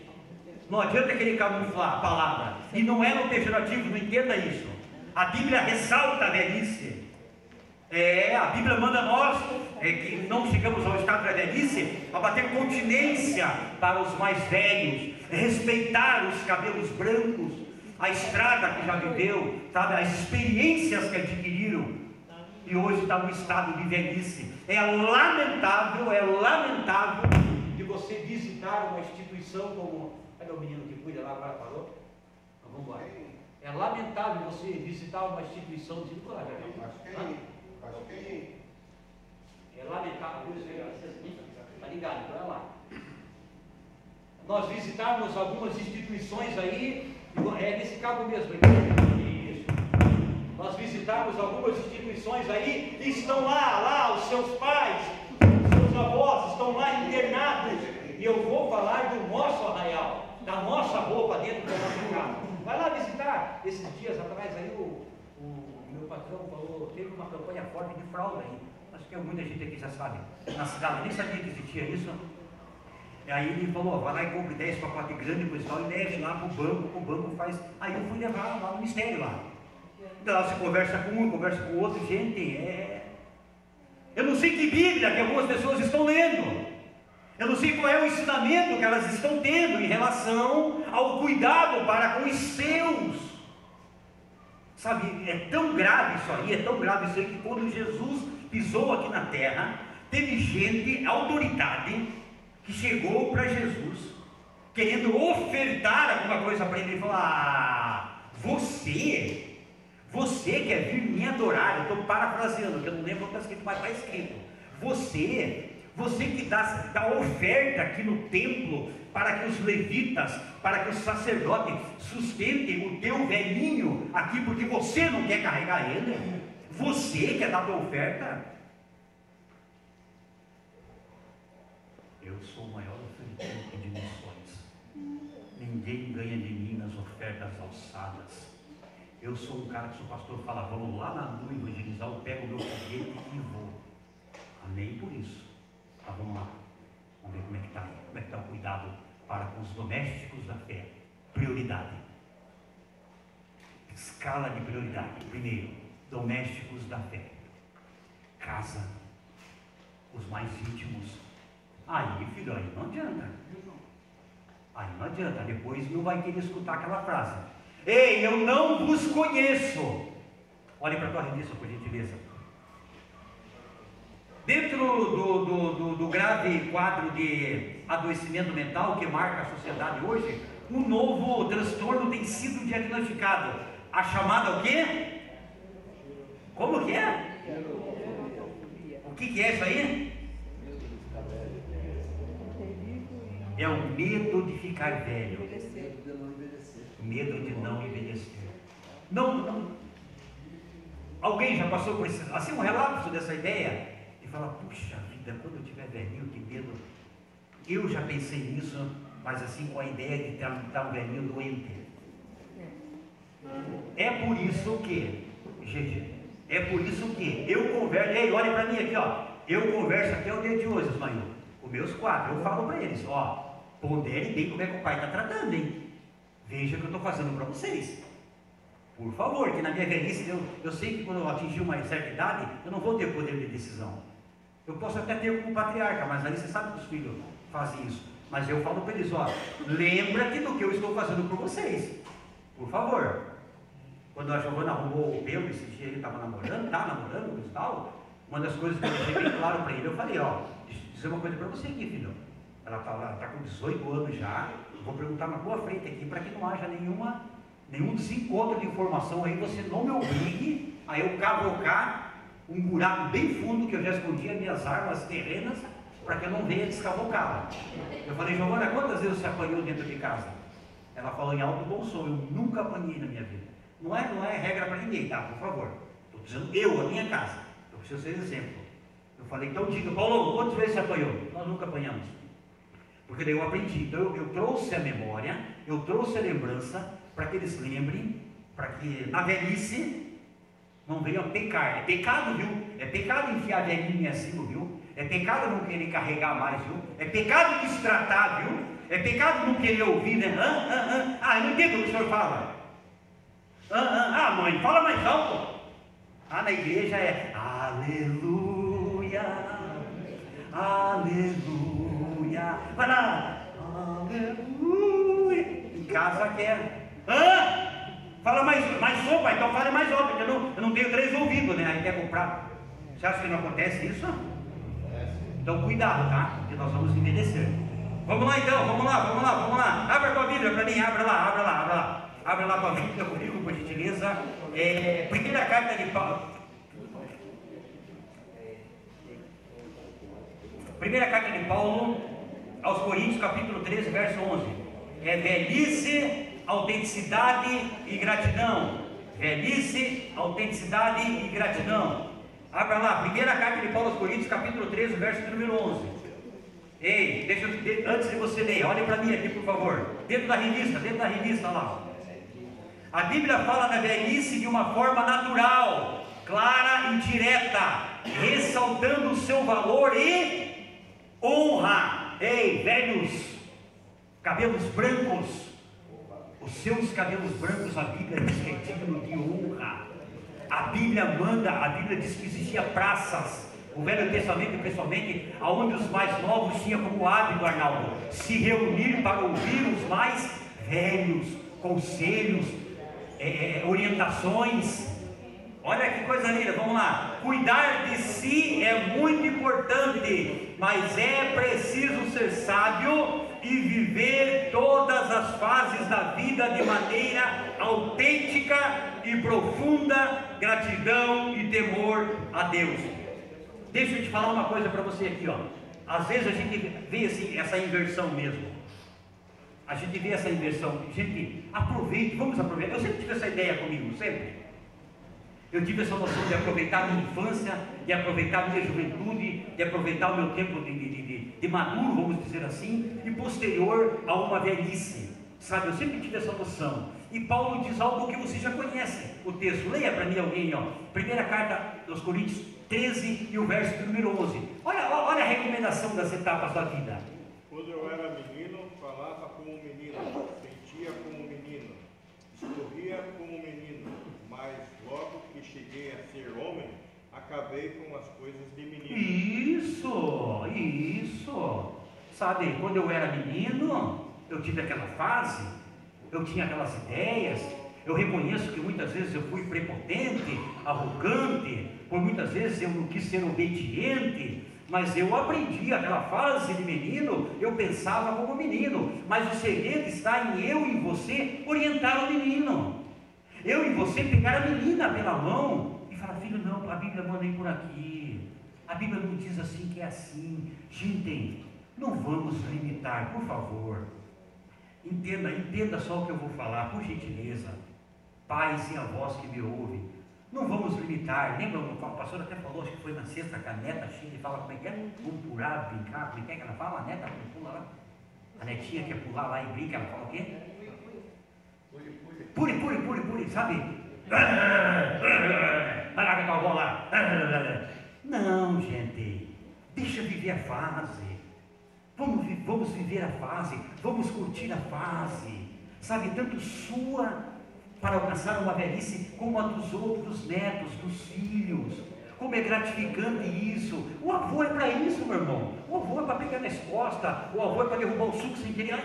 Não adianta querer camuflar a palavra, e não é no pejorativo, não entenda isso. A Bíblia ressalta a velhice. A Bíblia manda nós, que não chegamos ao estado da velhice, a bater continência para os mais velhos, respeitar os cabelos brancos, a estrada que já viveu, sabe, as experiências que adquiriram, e hoje está no estado de velhice. É lamentável de você visitar uma instituição como... Cadê o menino que cuida lá, agora parou? Então, vamos lá. É lamentável você visitar uma instituição de... É lamentável, está ligado, então é lá. Nós visitarmos algumas instituições aí, é nesse cabo mesmo, isso. Nós visitarmos algumas instituições aí, e estão lá os seus pais, os seus avós, estão lá internados, e eu vou falar do nosso arraial, da nossa roupa dentro da nossa casa. Vai lá visitar. Esses dias atrás aí o meu patrão falou, teve uma campanha forte de fralda aí. Acho que muita gente aqui já sabe. Na cidade, eu nem sabia que existia isso. E aí ele falou: vai lá e compre 10 pacotes grandes com isso, e leve lá para o banco faz. Aí eu fui levar lá no ministério lá. Então lá você conversa com um, conversa com o outro, gente, eu não sei que Bíblia que algumas pessoas estão lendo. Eu não sei qual é o ensinamento que elas estão tendo em relação ao cuidado para com os seus. Sabe, é tão grave isso aí, que quando Jesus pisou aqui na terra, teve gente, autoridade, que chegou para Jesus, querendo ofertar alguma coisa para ele, e falou: você quer vir me adorar? Eu estou parafraseando, porque eu não lembro o que está escrito, mas está escrito: você que dá oferta aqui no templo, para que os levitas, para que os sacerdotes sustentem o teu velhinho aqui, porque você não quer carregar ele, você quer dar tua oferta? Eu sou o maior ofertante de missões, ninguém ganha de mim nas ofertas alçadas. Eu sou um cara que, se o pastor fala: vamos lá na rua evangelizar, eu pego o meu foguete e vou. Amém por isso. Tá, vamos lá, vamos ver como é que está o cuidado para com os domésticos da fé. Prioridade, escala de prioridade. Primeiro, domésticos da fé, casa, os mais íntimos. Aí, filho, aí não adianta. Aí não adianta, depois não vai querer escutar aquela frase. Ei, eu não vos conheço. Olhe para a tua revista, por gentileza. Dentro do grave quadro de adoecimento mental que marca a sociedade hoje, um novo transtorno tem sido diagnosticado. A chamada o quê? Como que é? O que é isso aí? É o medo de ficar velho. Medo de não envelhecer. Não. Alguém já passou por isso? Assim, um relapso dessa ideia? E fala, puxa vida, quando eu tiver velhinho, que medo. Eu já pensei nisso, mas assim, com a ideia de estar um velhinho doente. É por isso que, eu converso. Ei, olha para mim aqui, ó. Eu converso até o dia de hoje, Ismael. Os meus 4, eu falo para eles, ó, ponderem bem como é que o pai está tratando, hein? Veja o que eu estou fazendo para vocês. Por favor, que na minha velhice, eu sei que quando eu atingir uma certa idade, eu não vou ter poder de decisão. Eu posso até ter como patriarca, mas aí você sabe que os filhos fazem isso. Mas eu falo para eles, ó, lembra-te do que eu estou fazendo por vocês. Por favor. Quando a Giovana arrumou o Pedro, esse dia ele estava namorando, o Cristal, uma das coisas que eu deixei bem claro para ele, eu falei, ó, deixa eu dizer uma coisa para você aqui, filho. Ela está com 18 anos já, eu vou perguntar na tua frente aqui, para que não haja nenhum desencontro de informação aí, você não me obrigue a eu cavocar um buraco bem fundo, que eu já escondi as minhas armas terrenas, para que eu não venha descavocá-la. Eu falei, Giovana, quantas vezes você apanhou dentro de casa? Ela falou em alto bom som, eu nunca apanhei na minha vida. Não é regra para ninguém, tá? Por favor. Estou dizendo a minha casa. Eu preciso ser exemplo. Eu falei, então diga, Paulo, quantas vezes você apanhou? Nós nunca apanhamos. Porque daí eu aprendi. Então eu trouxe a memória, eu trouxe a lembrança, para que eles lembrem, para que na velhice não venham pecar. É pecado, viu? É pecado enfiar velhinho em asilo, viu? É pecado não querer carregar mais, viu? É pecado destratar, viu? É pecado não querer ouvir, né? Eu não entendo o que o senhor fala. Mãe, fala mais alto. Na igreja é aleluia, aleluia. Vai lá, aleluia. Em casa quer. Fala mais som, pai. Então fale mais alto, porque eu não tenho 3 ouvidos, né? Aí quer comprar. Você acha que não acontece isso? Então cuidado, tá? Porque nós vamos envelhecer. Vamos lá então, vamos lá. Abra a tua Bíblia para mim, abra lá. Abre lá a tua Bíblia comigo, por gentileza. Primeira carta de Paulo. Primeira carta de Paulo aos Coríntios, capítulo 13, verso 11. É velhice, autenticidade e gratidão. Velhice, autenticidade e gratidão. Abra lá, primeira carta de Paulo aos Coríntios, capítulo 13, verso número 11. Ei, antes de você ler, olhe para mim aqui, por favor. Dentro da revista lá. A Bíblia fala da velhice de uma forma natural, clara e direta, ressaltando o seu valor e honra. Ei, velhos, cabelos brancos, os seus cabelos brancos, a Bíblia diz que é digno de honra. A Bíblia diz que existia praças, o Velho Testamento principalmente, onde os mais novos tinham como hábito, Arnaldo, se reunir para ouvir os mais velhos, conselhos, orientações. Olha que coisa linda, vamos lá. Cuidar de si é muito importante, mas é preciso ser sábio e viver todas as fases da vida de maneira autêntica e profunda gratidão e temor a Deus. Deixa eu te falar uma coisa para você aqui, ó. Às vezes a gente vê assim, essa inversão mesmo. A gente vê essa inversão. Gente, aproveite, vamos aproveitar. Eu sempre tive essa ideia comigo, sempre. Eu tive essa noção de aproveitar a minha infância, de aproveitar a minha juventude, de aproveitar o meu tempo de maduro, vamos dizer assim, e posterior a uma velhice. Sabe, eu sempre tive essa noção. E Paulo diz algo que você já conhece. O texto, leia para mim alguém, ó. Primeira carta aos Coríntios 13 e o verso número 11. Olha a recomendação das etapas da vida. Quando eu era menino, falava como menino, sentia como menino, escorria como menino, mas logo que cheguei a ser homem, acabei com as coisas de menino. Isso. Sabe, quando eu era menino, eu tive aquela fase, eu tinha aquelas ideias, eu reconheço que muitas vezes eu fui prepotente, arrogante, por muitas vezes eu não quis ser obediente, mas eu aprendi aquela fase de menino, eu pensava como menino, mas o segredo está em eu e você orientar o menino, eu e você pegar a menina pela mão e falar: filho, não, a Bíblia manda ir por aqui, a Bíblia não diz assim que é assim. Gente, não vamos limitar, por favor, entenda só o que eu vou falar, por gentileza, pais e avós que me ouvem, não vamos limitar. Lembra, o pastor até falou, acho que foi na sexta, que a neta chega e fala: como é que é? Vamos pular, brincar, como é que ela fala? A neta pula lá, a netinha quer pular lá e brinca, ela fala o quê? Pule, sabe? Vai lá com a tua avó lá. Não, gente, deixa viver a fase, vamos viver a fase, vamos curtir a fase, sabe, tanto sua para alcançar uma velhice, como a dos outros netos, dos filhos. Como é gratificante isso. O avô é para isso, meu irmão. O avô é para pegar nas costas, o avô é para derrubar o suco sem querer.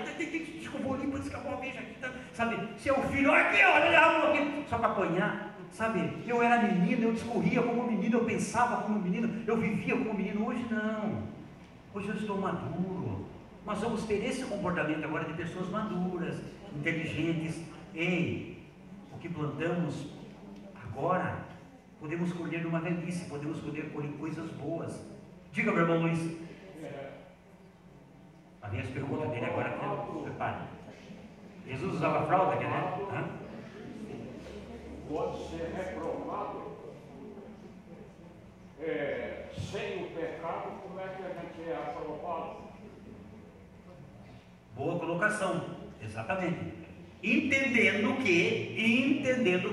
Desculpa, ali para escapar uma vez aqui, tá? Sabe, se é o filho, aqui, olha, aqui, só para apanhar. Sabe, eu era menino, eu discorria como menino, eu pensava como menino, eu vivia como menino. Hoje não, hoje eu estou maduro. Nós vamos ter esse comportamento agora de pessoas maduras, inteligentes. Ei, o que plantamos agora, podemos colher numa velhice, podemos colher coisas boas. Diga, meu irmão Luiz. A minha pergunta dele agora, que eu prepare. Jesus usava fralda, quer dizer? Pode ser reprovado sem o pecado. Como é que a gente é aprovado? Boa colocação, exatamente. Entendendo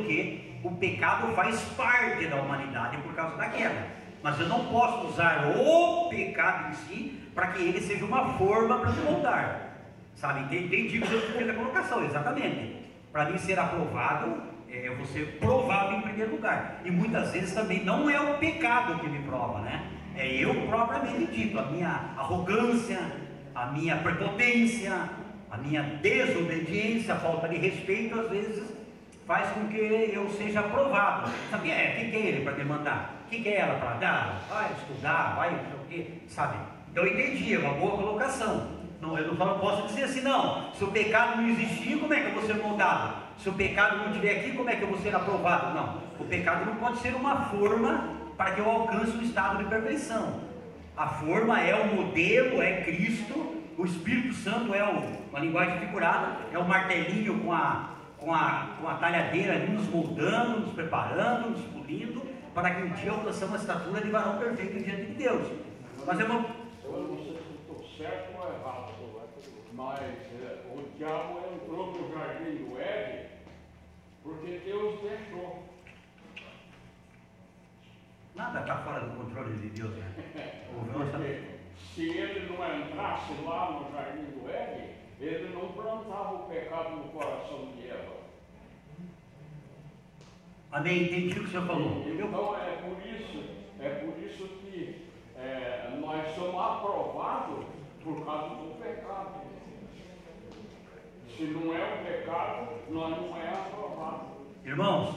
que o pecado faz parte da humanidade por causa da queda, mas eu não posso usar o pecado em si para que ele seja uma forma para me moldar, sabe? Entendi o que você fez a colocação, exatamente. Para mim ser aprovado, eu vou ser provado em primeiro lugar, e muitas vezes também não é o pecado que me prova, né? É eu propriamente dito, a minha arrogância, a minha prepotência, a minha desobediência, a falta de respeito, às vezes faz com que eu seja aprovado. Sabe, quem que é ele para demandar? Quem que é ela para dar? Vai estudar, vai não sei o quê, sabe? Então eu entendi, é uma boa colocação. Não, eu não posso dizer assim, não, se o pecado não existir, como é que eu vou ser moldado? Se o pecado não estiver aqui, como é que eu vou ser aprovado? Não, o pecado não pode ser uma forma para que eu alcance um estado de perfeição. A forma é o modelo, é Cristo, o Espírito Santo é uma linguagem figurada, é o martelinho com a talhadeira ali, nos moldando, nos preparando, nos polindo, para que um dia alcançamos a estatura de varão perfeito diante de Deus. Mas eu não sei se estou certo ou errado, mas o diabo entrou no jardim do Éden porque Deus deixou. Nada está fora do controle de Deus, né? Se ele não entrasse lá no jardim do Éden, ele não plantava o pecado no coração de Eva. Amém, entendi o que o senhor falou. Então é por isso que nós somos aprovados por causa do pecado. Se não é o pecado, nós não é aprovado. Irmãos,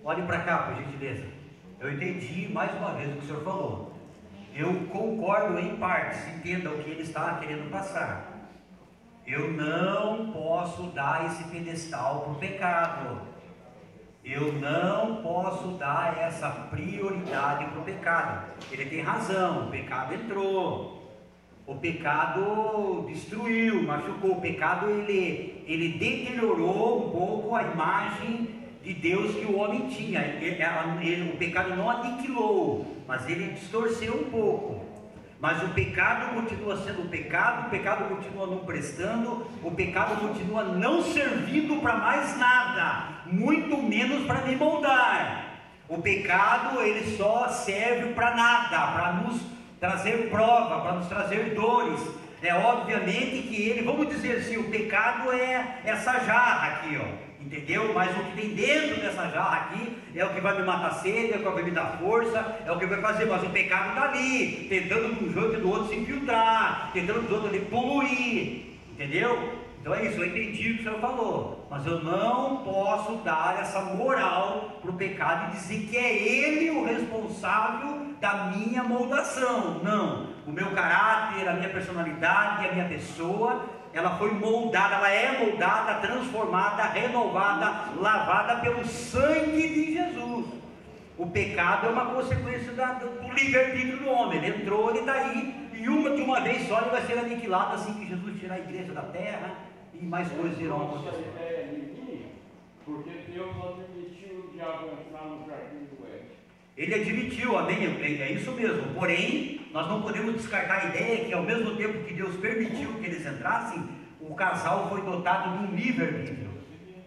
olhem para cá, por gentileza. Eu entendi mais uma vez o que o senhor falou. Eu concordo em partes, entenda o que ele está querendo passar. Eu não posso dar esse pedestal para o pecado. Eu não posso dar essa prioridade para o pecado. Ele tem razão, o pecado entrou. O pecado destruiu, machucou. O pecado ele deteriorou um pouco a imagem de Deus que o homem tinha. O pecado não aniquilou, mas ele distorceu um pouco. Mas o pecado continua sendo pecado, o pecado continua não prestando, o pecado continua não servindo para mais nada, muito menos para me moldar. O pecado ele só serve para nada, para nos trazer prova, para nos trazer dores. Obviamente que ele, vamos dizer assim, o pecado é essa jarra aqui, ó. Entendeu? Mas o que tem dentro dessa jarra aqui é o que vai me matar sede, é o que vai me dar força, é o que vai fazer. Mas o pecado está ali, tentando de um jeito e do outro se infiltrar, tentando do outro ali poluir. Entendeu? Então é isso, eu entendi o que o senhor falou, mas eu não posso dar essa moral para o pecado e dizer que é ele o responsável da minha moldação. Não, o meu caráter, a minha personalidade, a minha pessoa, ela foi moldada, ela é moldada, transformada, renovada, lavada pelo sangue de Jesus. O pecado é uma consequência do livre-arbítrio do homem. Ele entrou, ele está aí, e de uma vez só ele vai ser aniquilado assim que Jesus tirar a igreja da terra, e mais coisas irão acontecer. Essa ideia de mim, porque Deus admitiu o diabo entrar no jardim do Éden. Ele admitiu, amém? É isso mesmo. Porém, nós não podemos descartar a ideia que ao mesmo tempo que Deus permitiu que eles entrassem, o casal foi dotado de um livre-arbítrio.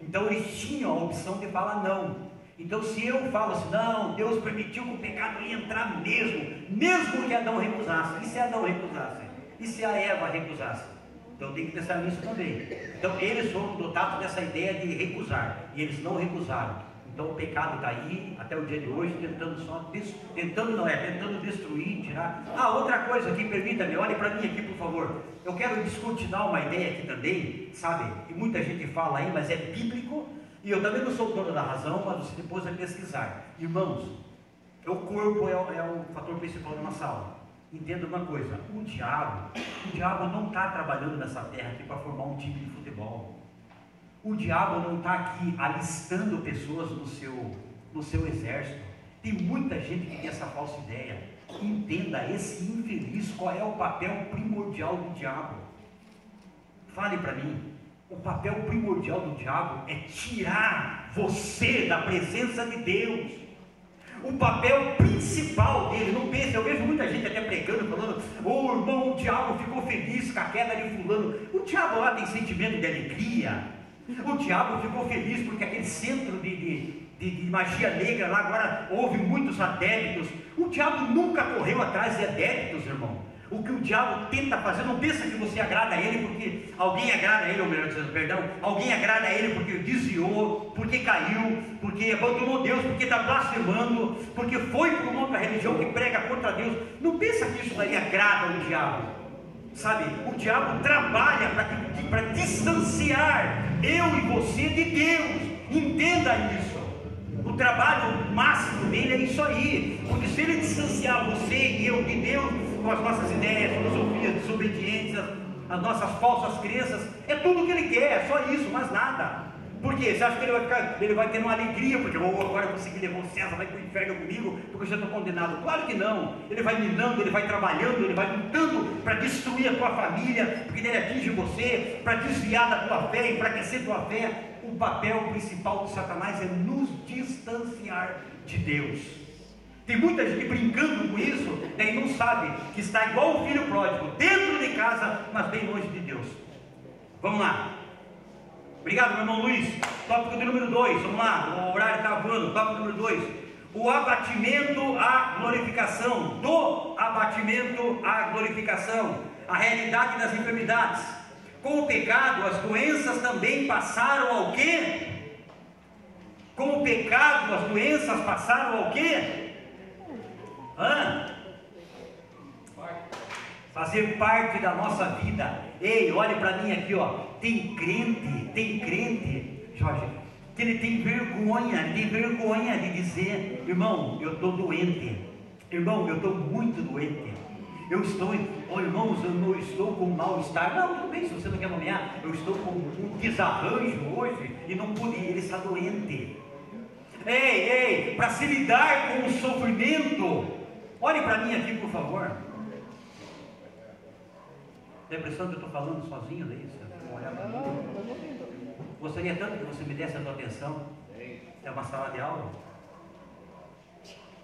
Então eles tinham a opção de falar não. Então se eu falo assim, não, Deus permitiu que o pecado ia entrar mesmo que Adão recusasse. E se Adão recusasse? E se a Eva recusasse? Então tem que pensar nisso também. Então eles foram dotados dessa ideia de recusar, e eles não recusaram. Então o pecado está aí até o dia de hoje, tentando destruir, tirar. Outra coisa aqui, permita-me, olhe para mim aqui por favor. Eu quero descortinar uma ideia aqui também, sabe, que muita gente fala aí, mas é bíblico, e eu também não sou dono da razão, mas você depois vai pesquisar. Irmãos, o corpo é o fator principal da nossa aula. Entenda uma coisa, o diabo não está trabalhando nessa terra aqui para formar um time de futebol. O diabo não está aqui alistando pessoas no seu exército. Tem muita gente que tem essa falsa ideia. Entenda, esse infeliz, qual é o papel primordial do diabo? Fale para mim. O papel primordial do diabo é tirar você da presença de Deus. O papel principal dele, não pense, eu vejo muita gente até pregando, falando, irmão, o diabo ficou feliz com a queda de fulano. O diabo lá tem sentimento de alegria. O diabo ficou feliz porque aquele centro de magia negra lá agora houve muitos adeptos. O diabo nunca correu atrás de adeptos, irmão. O que o diabo tenta fazer, não pensa que você agrada a ele porque alguém agrada a ele, ou melhor dizendo, perdão, alguém agrada a ele porque desviou, porque caiu, porque abandonou Deus, porque está blasfemando, porque foi para uma outra religião que prega contra Deus. Não pensa que isso daí agrada o diabo, sabe? O diabo trabalha para distanciar eu e você de Deus. Entenda isso. O trabalho máximo dele é isso aí, porque se ele distanciar você e eu de Deus, com as nossas ideias, filosofias desobedientes, as nossas falsas crenças, é tudo o que ele quer, é só isso, mais nada. Por quê? Você acha que ele vai ter uma alegria, porque agora eu consegui levar o César, vai para o inferno comigo, porque eu já estou condenado? Claro que não. Ele vai minando, ele vai trabalhando, ele vai lutando para destruir a tua família, porque ele atinge você, para desviar da tua fé, enfraquecer tua fé. O papel principal de Satanás é nos distanciar de Deus. Tem muita gente brincando com isso, daí não sabe que está igual o filho pródigo, dentro de casa, mas bem longe de Deus. Vamos lá. Obrigado, meu irmão Luiz. Tópico de número 2, vamos lá, o horário está voando. Tópico número 2, o abatimento à glorificação. Do abatimento à glorificação, a realidade das enfermidades. Com o pecado, as doenças também passaram ao quê? Com o pecado, as doenças passaram ao quê? Fazer parte da nossa vida. Ei, olhe para mim aqui, ó. Tem crente, Jorge, que ele tem vergonha de dizer, irmão, eu estou doente, irmão, eu estou muito doente, irmãos, eu não estou com mal-estar. Não, tudo bem, se você não quer nomear, eu estou com um desarranjo hoje e não pude ir, ele está doente. Ei, para se lidar com o sofrimento, olhe para mim aqui, por favor. Tem a impressão que eu estou falando sozinho, é isso? Olhar para mim. Gostaria tanto que você me desse a sua atenção. É uma sala de aula.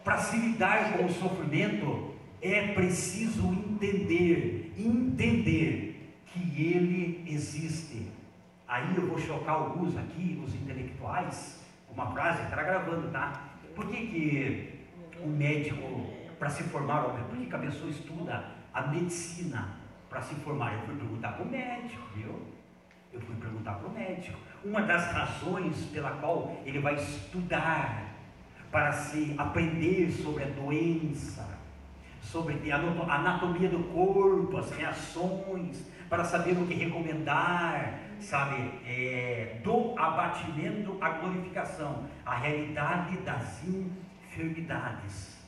Para se lidar com o sofrimento, é preciso entender que ele existe. Aí eu vou chocar alguns aqui, os intelectuais, uma frase que está gravando, tá? Por que o médico, para se formar, por que a pessoa estuda a medicina para se formar? Eu fui perguntar para o médico, viu? Eu fui perguntar para o médico. Uma das razões pela qual ele vai estudar para se aprender sobre a doença, sobre a anatomia do corpo, as reações, para saber o que recomendar, sabe? Do abatimento à glorificação, a realidade das enfermidades.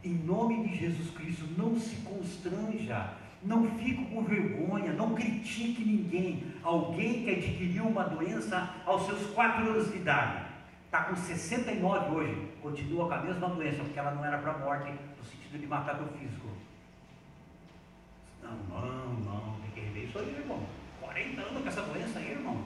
Em nome de Jesus Cristo, não se constranja, não fique com vergonha, não critique ninguém. Alguém que adquiriu uma doença aos seus 4 anos de idade, está com 69 hoje, continua com a mesma doença, porque ela não era para a morte, no sentido de matar teu físico. Não, tem que rever isso aí, irmão. 40 anos com essa doença aí, irmão.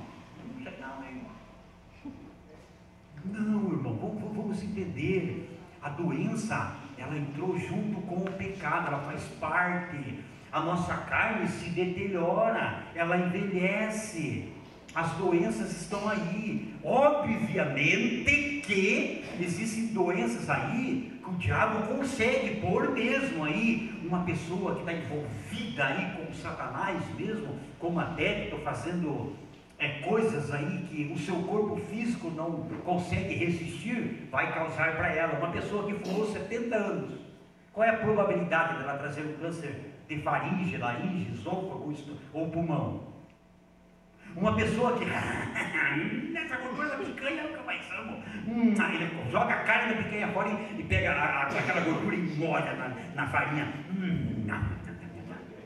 Não, irmão, vamos entender. A doença, ela entrou junto com o pecado, ela faz parte. A nossa carne se deteriora, ela envelhece. As doenças estão aí. Obviamente que existem doenças aí que o diabo consegue pôr mesmo aí. Uma pessoa que está envolvida aí com o Satanás mesmo, como adepto, fazendo coisas aí que o seu corpo físico não consegue resistir, vai causar para ela. Uma pessoa que fumou 70 anos, qual é a probabilidade dela trazer um câncer de faringe, laringe, esôfago ou pulmão? Uma pessoa que essa gordura da picanha nunca mais amo. Ele joga a carne da picanha fora e pega aquela gordura e molha na farinha.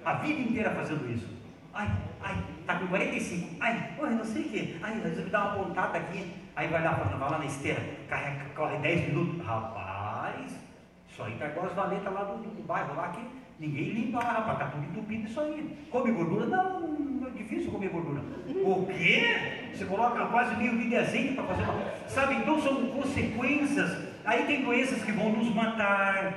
A vida inteira fazendo isso. Ai, tá com 45. Eu não sei o que. Resolve dar uma pontada aqui. Aí vai lá na esteira, corre 10 minutos. Rapaz, isso aí tá igual as valetas lá do bairro lá que ninguém limpa lá, rapaz, tá tudo entupido isso aí. Come gordura? Não, é difícil comer gordura. O quê? Você coloca quase meio litro de azeite para fazer uma... Sabe, então são consequências. Aí tem doenças que vão nos matar,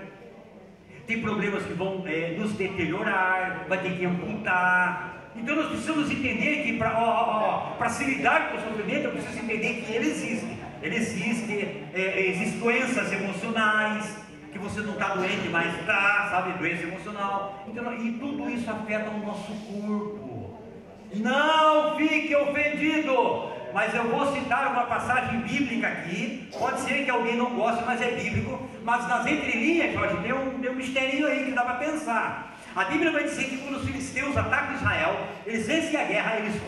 tem problemas que vão nos deteriorar, vai ter que amputar. Então nós precisamos entender que para se lidar com o sofrimento, eu preciso entender que ele existe. Ele existe, existem doenças emocionais, que você não está doente, mas está, sabe, doença emocional. Então, e tudo isso afeta o nosso corpo. Não fique ofendido, mas eu vou citar uma passagem bíblica aqui. Pode ser que alguém não goste, mas é bíblico. Mas nas entrelinhas, Jorge, tem um misterinho aí que dá para pensar. A Bíblia vai dizer que quando os filisteus atacam Israel, eles vencem a guerra, eles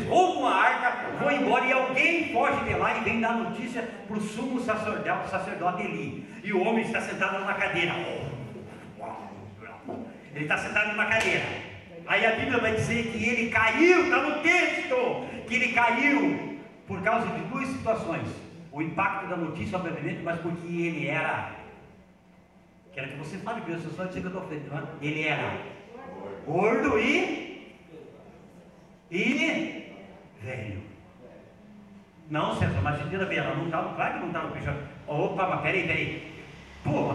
roubam a arca, vão embora e alguém foge de lá e vem dar notícia para o sumo sacerdote Eli. E o homem está sentado numa cadeira. Ele está sentado numa cadeira. Aí a Bíblia vai dizer que ele caiu, está no texto, que ele caiu por causa de 2 situações. O impacto da notícia, obviamente, mas porque ele era... Quero que você fale, porque eu só dizer que eu estou ofendendo, não é? Ele era gordo e velho. Não, César, mas entenda bem, ela não estava, claro que não estava pichando. Opa, mas peraí. Pô,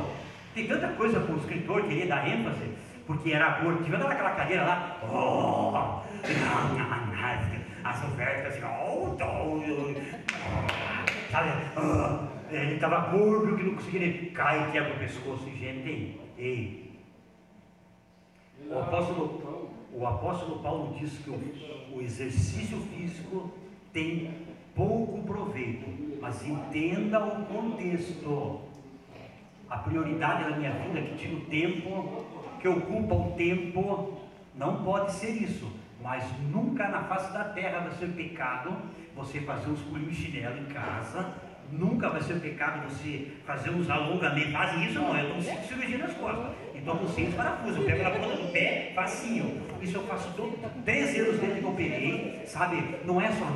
tem tanta coisa para o escritor querer dar ênfase, porque era gordo. Tive andando naquela cadeira lá, as ofertas assim, sabe? Ele estava gordo que não conseguia, ele cai e quebra o pescoço. Gente, ei. O apóstolo Paulo diz que o exercício físico tem pouco proveito, mas entenda o contexto. A prioridade da minha vida que tira o tempo, que ocupa o tempo, não pode ser isso. Mas nunca na face da terra vai ser pecado você fazer uns pulinhos de chinelo em casa. Nunca vai ser pecado você fazer uns alongamentos. Fazem isso não, eu dou 5 cirurgias nas costas. Então com 6 parafusos, eu pego na ponta do pé, facinho. Isso eu faço 13 anos desde que eu operei, sabe? Não é só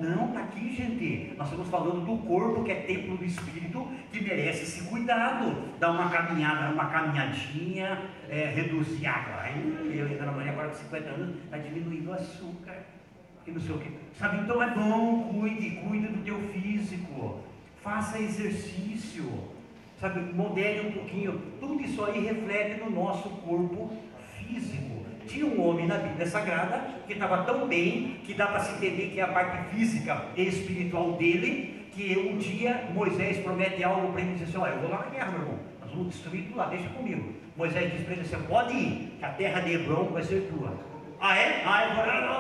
não, tá aqui, gente. Nós estamos falando do corpo que é templo do Espírito, que merece esse cuidado. Dar uma caminhada, uma caminhadinha, reduzir água. Eu ainda na manhã, agora com 50 anos, está diminuindo o açúcar. E não sei o que. Sabe, então é bom, cuide do teu físico, faça exercício, sabe, modere um pouquinho. Tudo isso aí reflete no nosso corpo físico. Tinha um homem na Bíblia Sagrada que estava tão bem que dá para se entender que é a parte física e espiritual dele, que um dia Moisés promete algo para ele e diz assim: olha, eu vou lá na guerra, meu irmão, nós vamos destruir tudo lá, deixa comigo. Moisés diz para ele assim: pode ir, que a terra de Hebron vai ser tua. Ah, é?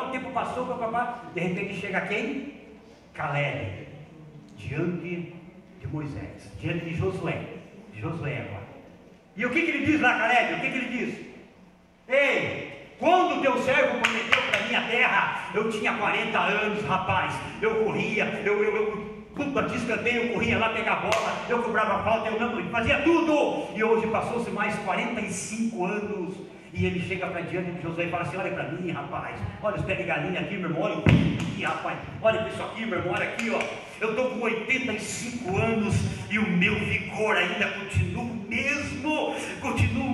O tempo passou, de repente chega quem? Caleb, diante de Moisés, diante de Josué agora. E o que ele diz lá, Caleb? O que ele diz? Ei, quando o teu servo prometeu para minha terra, eu tinha 40 anos, rapaz, eu corria, tudo batia escanteio, eu corria lá pegar a bola, eu cobrava falta, eu não fazia tudo. E hoje passou-se mais 45 anos, e ele chega para diante de Josué e fala assim: olha para mim, rapaz, olha os pés de galinha aqui, meu irmão, olha o aqui, rapaz, olha isso aqui, meu irmão, olha aqui, ó, eu estou com 85 anos e o meu vigor ainda continua o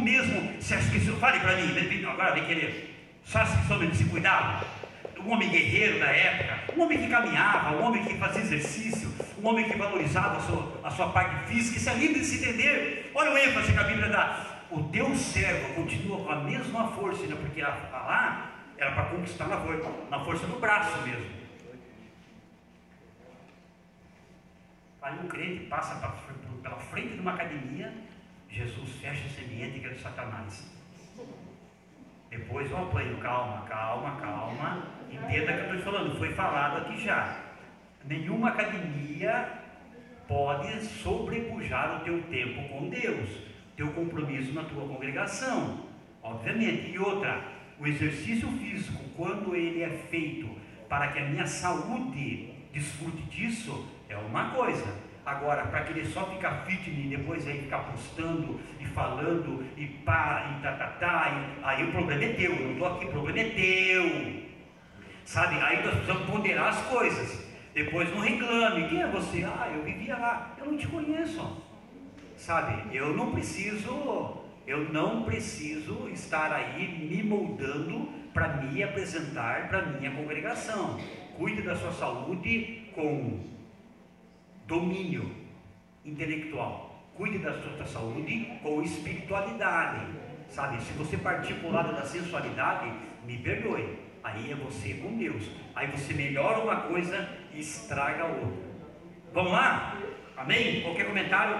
mesmo. Você acha que isso, fale para mim, agora vem querer, você acha que sobre esse cuidado? Um homem guerreiro da época, um homem que caminhava, um homem que fazia exercício, um homem que valorizava a sua parte física. Isso é lindo de se entender. Olha o ênfase que a Bíblia dá. O teu servo continua com a mesma força, né? Porque lá era para conquistar na força do braço mesmo. Aí um crente passa pela frente de uma academia, Jesus fecha esse ambiente que é de Satanás. Depois eu apanho, calma. Entenda que eu estou falando, foi falado aqui já. Nenhuma academia pode sobrepujar o teu tempo com Deus, teu compromisso na tua congregação, obviamente. E outra, o exercício físico, quando ele é feito para que a minha saúde desfrute disso, é uma coisa. Agora, para querer só ficar fitness e depois aí ficar postando e falando e pá, e aí o problema é teu, eu não estou aqui, o problema é teu, sabe? Aí nós precisamos ponderar as coisas. Depois não reclame, quem é você? Eu vivia lá, eu não te conheço, sabe? Eu não preciso estar aí me moldando para me apresentar para minha congregação. Cuide da sua saúde com domínio intelectual, cuide da sua saúde com espiritualidade, sabe? Se você partir para o lado da sensualidade, me perdoe, aí é você com Deus, aí você melhora uma coisa e estraga outra. Vamos lá? Amém? Qualquer comentário?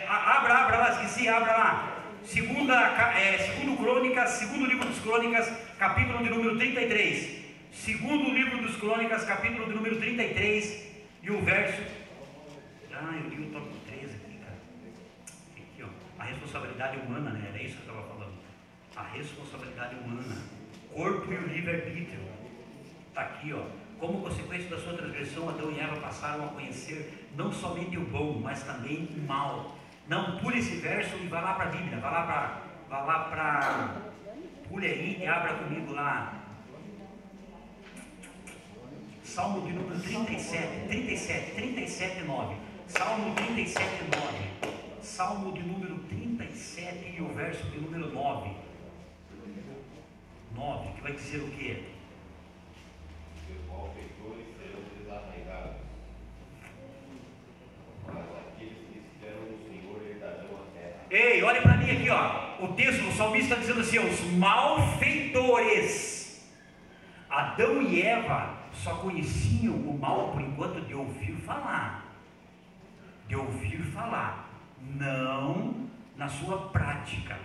Abra lá, esqueci, abra lá. Segundo livro dos Crônicas, capítulo de número 33. Segundo livro dos Crônicas, capítulo de número 33, e o verso. Eu li o tópico 13 aqui, cara. Aqui, ó. A responsabilidade humana, né? Era isso que eu estava falando. A responsabilidade humana, corpo e o livre-arbítrio. Está aqui, ó. Como consequência da sua transgressão, Adão e Eva passaram a conhecer não somente o bom, mas também o mal. Não, pule esse verso e vá lá para a Bíblia, vá lá para. Pule aí e abra comigo lá. Salmo de número 37, 9. Salmo 37, 9. Salmo de número 37 e o verso de número 9. 9, que vai dizer o quê? Os malfeitores serão desarraigados, mas aqueles que esperam no Senhor herdarão a terra. Ei, olha para mim aqui, ó. O texto, o salmista está dizendo assim: os malfeitores. Adão e Eva só conheciam o mal por enquanto de ouvir falar. Não na sua prática.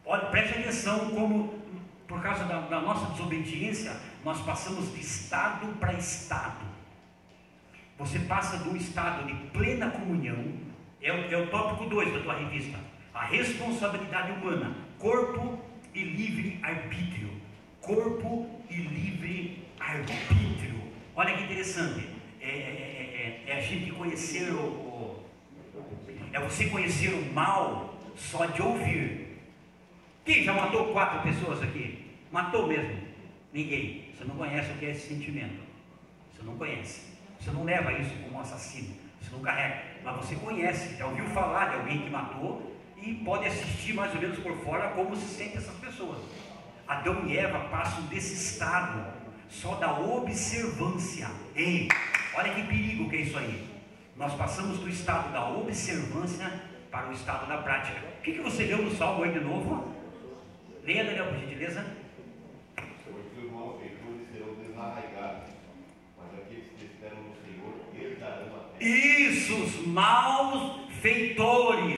Olha, preste atenção como, por causa da nossa desobediência, nós passamos de estado para estado. Você passa de um estado de plena comunhão, é o tópico 2 da tua revista, a responsabilidade humana, corpo e livre-arbítrio. Corpo e livre-arbítrio. Olha que interessante. É a gente conhecer é você conhecer o mal só de ouvir. Quem já matou 4 pessoas aqui? Matou mesmo? Ninguém. Você não conhece o que é esse sentimento. Você não conhece. Você não leva isso como um assassino. Você não carrega. Mas você conhece, já ouviu falar de alguém que matou e pode assistir mais ou menos por fora como se sentem essas pessoas. Adão e Eva passam desse estado só da observância. Ei, olha que perigo que é isso aí. Nós passamos do estado da observância para o estado da prática. O que você leu no Salmo aí de novo? Leia, Daniel, por gentileza. Porque os malfeitores serão desarraigados, mas aqueles que esperam no Senhor herdarão a terra. Isso, os malfeitores.